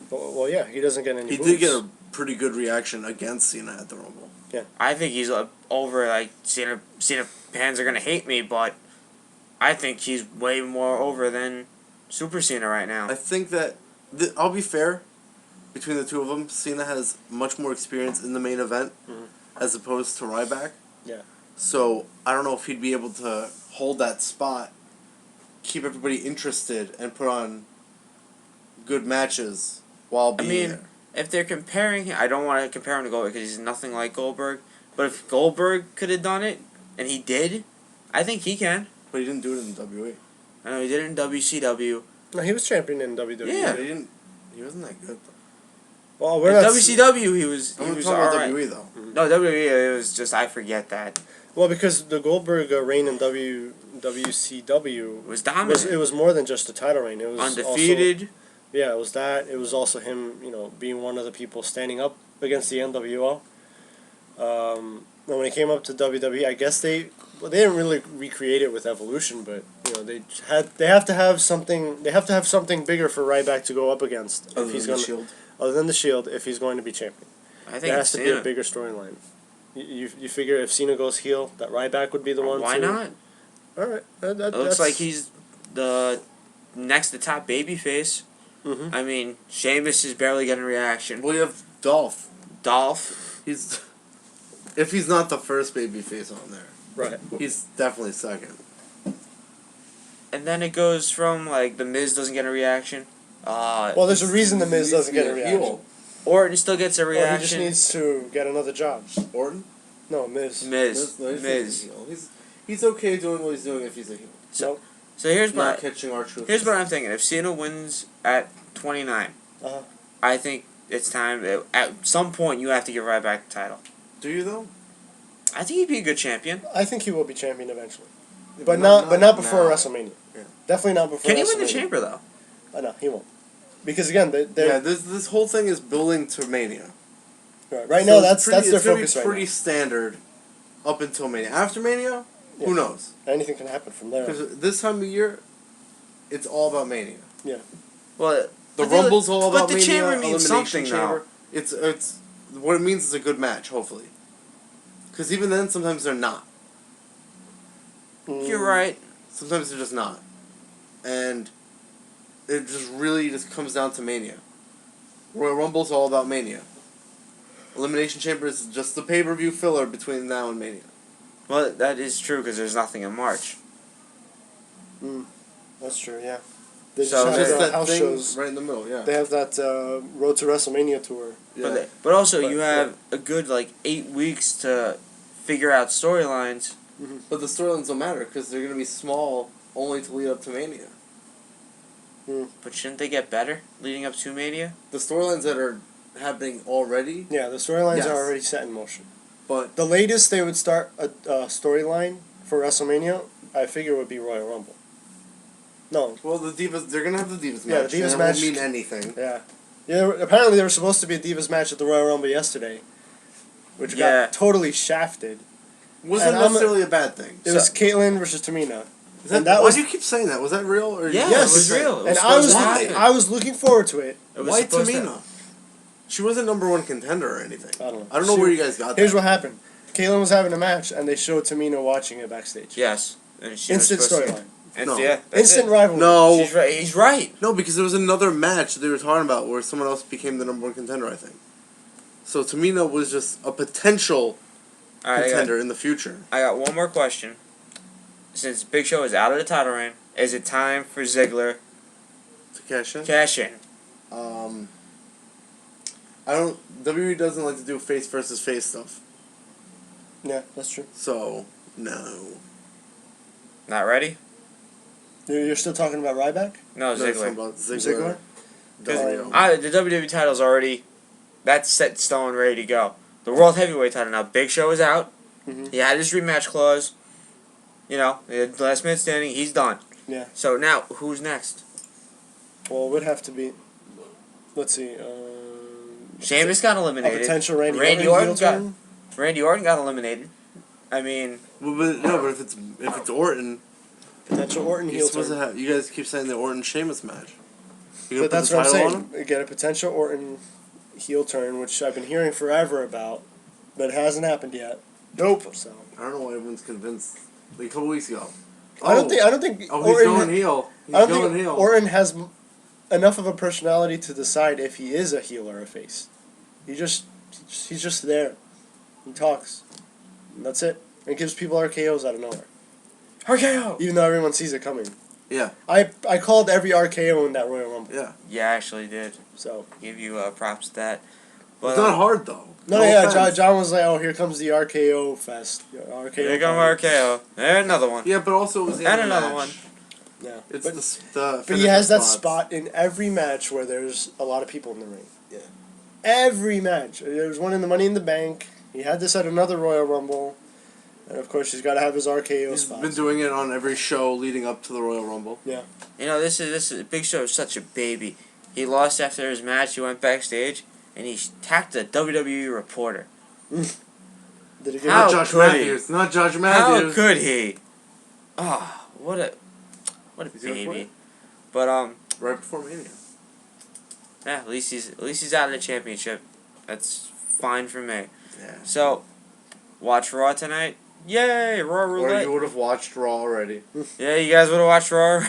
Well, yeah, he doesn't get any. he boots. did get a pretty good reaction against Cena at the Rumble. I think he's over. Like Cena fans are gonna hate me, but I think he's way more over than Super Cena right now. I think that I'll be fair. Between the two of them, Cena has much more experience in the main event Mhm. as opposed to Ryback. Yeah. So I don't know if he'd be able to hold that spot, keep everybody interested, and put on good matches while being there. if they're comparing him, I don't want to compare him to Goldberg because he's nothing like Goldberg. But if Goldberg could have done it, and he did, I think he can. But he didn't do it in WWE. I know he did it in WCW. No, he was champion in WWE. Yeah. But he wasn't that good though. Well, we're In not. WCW, he was I'm was talking about alright. WWE though. No, WWE, it was just, I forget that. Well, because the Goldberg reign in WCW It was dominant. it was more than just a title reign. It was Undefeated. Also, yeah, it was that. It was also him, being one of the people standing up against the NWO. And when he came up to WWE, I guess they didn't really recreate it with Evolution, but they have to have something. They have to have something bigger for Ryback to go up against Other if he's than going the Shield. other than the Shield if he's going to be champion. I think There has it's to be Cena. a bigger storyline. You figure if Cena goes heel, that Ryback would be the one. Why to, not? All right, It looks like he's the next to top babyface. Mhm. I mean, Sheamus is barely getting a reaction. Well, you have Dolph. Dolph. He's if he's not the first babyface on there, right. he's definitely second. And then it goes from, like, The Miz doesn't get a reason Well, there's a reason the Miz doesn't get a reaction. Heel. Orton still gets a Well, he just reaction. needs to get another job. Orton. No, Miz. Miz. No, he's Miz. not a heel. He's okay doing what he's doing if he's a heel. So here's Not what catching our truth. here's what I'm thinking. If Cena wins at 29, Uh-huh. I think it's time. At some point, you have to give Ryback the title. Do you though? I think he'd be a good champion. I think he will be champion eventually, but not before now. WrestleMania. Yeah. Definitely not before. Can he WrestleMania. win the chamber though? No, he won't. Because again, Yeah, this whole thing is building to Mania. right So now it's that's their it's gonna focus be right pretty now. standard up until Mania. After Mania, Yeah. who knows? Anything can happen from there. Because this time of year, it's all about Mania. Well, The but Rumble's all but about the Mania. chamber means Elimination something Chamber. It's what it means is a good match, hopefully. Because even then, sometimes they're not. You're right. Sometimes they're just not, and it just really just comes down to Mania. Royal Rumble's all about Mania. Elimination Chamber is just the pay-per-view filler between now and Mania. Well, that is true because there's nothing in March. That's true. Yeah. They So just Just have that house thing shows. right in the middle, yeah. They have that Road to WrestleMania tour. Yeah. But also, But, you have a good 8 weeks to figure out storylines. But the storylines don't matter because they're gonna be small only to lead up to Mania. But shouldn't they get better leading up to Mania? The storylines that are happening already, Yeah, the storylines Yes. are already set in motion. but The latest they would start a storyline for WrestleMania, I figure, would be Royal Rumble. No, well, the Divas, they're gonna have the Divas Yeah, the match. Divas and it match- won't mean anything. yeah. Apparently there was supposed to be a Divas match at the Royal Rumble yesterday, which Yeah. got totally shafted. Wasn't And I'm- necessarily a bad thing. It was Caitlyn versus Tamina. Is that, and that why was- do you keep saying that? Was that real? Or Yeah, Yes. it was real. It was And supposed to happen. I was looking forward to it. It was Why supposed to- Tamina? She wasn't number one contender or anything. I don't know. I don't know She- where you guys got Here's that. what happened. Caitlyn was having a match, and they showed Tamina watching it backstage. Yes. And she was Instant supposed to- storyline. And No. yeah, that's Instant it. rivalry. No, She's right. He's right. no, because there was another match they were talking about where someone else became the number one contender. I think. So Tamina was just a potential All right, contender in the future. I got one more question. Since Big Show is out of the title reign, is it time for Ziggler To cash in. to cash in? I don't. WWE doesn't like to do face versus face stuff. Yeah, that's true. So no. Not ready? You're still talking about Ryback? No, No, it's Ziggler. about Ziggler? Ziggler. The WWE title's already, that's set in stone, ready to go. The World Heavyweight title now. Big Show is out. Mhm. He had his rematch clause. He had last man standing. He's done. Yeah. So now, who's next? Well, it would have to be. Let's see. Sheamus got A eliminated. potential Randy Randy Orton Orton heel got- turn? Randy Orton got eliminated. I mean, Well, but if it's Orton, Potential Orton you're heel supposed turn. to have. You guys keep saying the Orton Sheamus match. You But gonna that's put what the I'm title on saying. Get a potential Orton heel turn, which I've been hearing forever about, but it hasn't happened yet. Nope. So I don't know why everyone's convinced. Like a couple weeks ago. I don't think. Oh, he's Orton, going heel. He's I don't going think heel. Orton has enough of a personality to decide if he is a heel or a face. He's just there. He talks. And that's it. And gives people RKO's out of nowhere. RKO! Even though everyone sees it coming. Yeah. I called every RKO in that Royal Rumble. Yeah. Yeah, I actually did. So Give you props to that. But, It's not hard though. no, yeah, John was like, "Oh, here comes the RKO fest." RKO. Here come party. RKO. There, another one. Yeah, but also it was the And end of the another match. Yeah, It's but, the but he has that finisher spot in every match where there's a lot of people in the ring. Yeah. Every match. There was one in the Money in the Bank. He had this at another Royal Rumble, and of course he's got to have his RKO He's spots. been doing it on every show leading up to the Royal Rumble. You know, this is Big Show is such a baby. He lost after his match. He went backstage and he attacked a WWE reporter. Did he get How Not Josh could he? Matthews. Not Josh How Matthews. could he? Ah, what a He's gonna baby. quit. But Right before Mania. yeah, at least he's out of the championship. That's fine for me. Yeah. So, watch Raw tonight. Yay, Raw Or Roulette. you would have watched Raw already. Yeah, you guys would have watched Raw.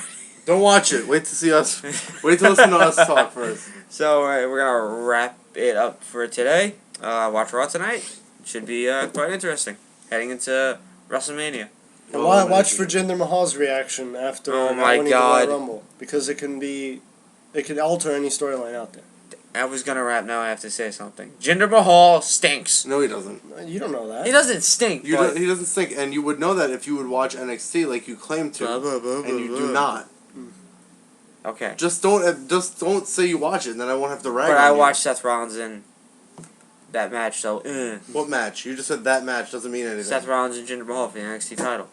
Don't watch it. Wait to see us. Wait to listen to us talk first. So we're gonna wrap it up for today. Watch Raw tonight. Should be quite interesting. Heading into WrestleMania. And watch for Jinder Mahal's reaction after Oh my winning God. the Royal Rumble, because it can alter any storyline out there. I was gonna wrap. Now I have to say something. Jinder Mahal stinks. No, he doesn't. You don't know that. He doesn't stink. He but doesn't stink, and you would know that if you would watch NXT like you claim to, and you do not. Okay. Just don't say you watch it, and then I won't have to rag But on I you. watched Seth Rollins in that match, so What match? You just said that match doesn't mean anything. Seth Rollins and Jinder Mahal for the NXT title.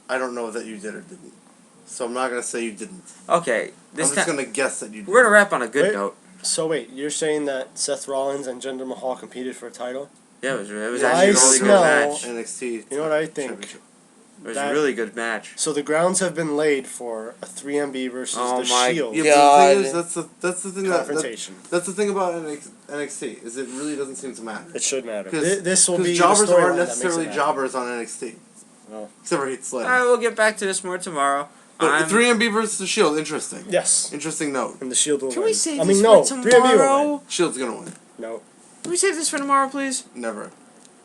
I don't know that you did or didn't. So I'm not gonna say you didn't. Okay, this I'm just time gonna guess that you did. we're gonna wrap on a good Wait. note. So wait, you're saying that Seth Rollins and Jinder Mahal competed for a title? Yeah, it was Yeah, actually a I really smell- good match. NXT. You know what I think? Championship. It was that- a really good match. So the grounds have been laid for a 3MB versus Oh the my Shield Yeah, but the thing is, God. that's the thing that confrontation. that's the thing about NXT is it really doesn't seem to matter. It should matter. 'Cause- This will be the jobbers storyline aren't that makes it necessarily matter. jobbers on NXT. No. Except for Heath Slater. Alright, we'll get back to this more tomorrow. But I'm- 3MB versus the Shield, interesting. Yes, Interesting note. and the Shield will Can win. we save I this mean, no, for 3MB will win. tomorrow? Shield's gonna win. No. Can we save this for tomorrow, please? Never.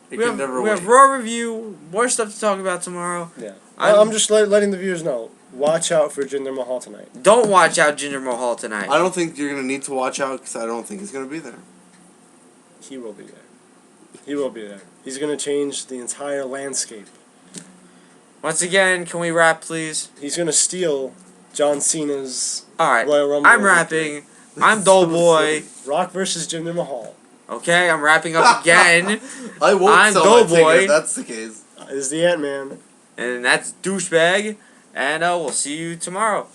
It We can have, never we win. have Raw review, more stuff to talk about tomorrow. Yeah. I'm- I'm just letting the viewers know. Watch out for Jinder Mahal tonight. Don't watch out Jinder Mahal tonight. I don't think you're gonna need to watch out because I don't think he's gonna be there. He will be there. He will be there. He's going to change the entire landscape. Once again, can we wrap, please? He's going to steal John Cena's Alright, Royal Rumble. I'm rapping. I'm Doughboy. Rock versus Jinder Mahal Okay, I'm wrapping up again. I won't I'm sell my Doughboy. ticket if that's the case. is the Ant-Man. And that's Douchebag. And we'll see you tomorrow.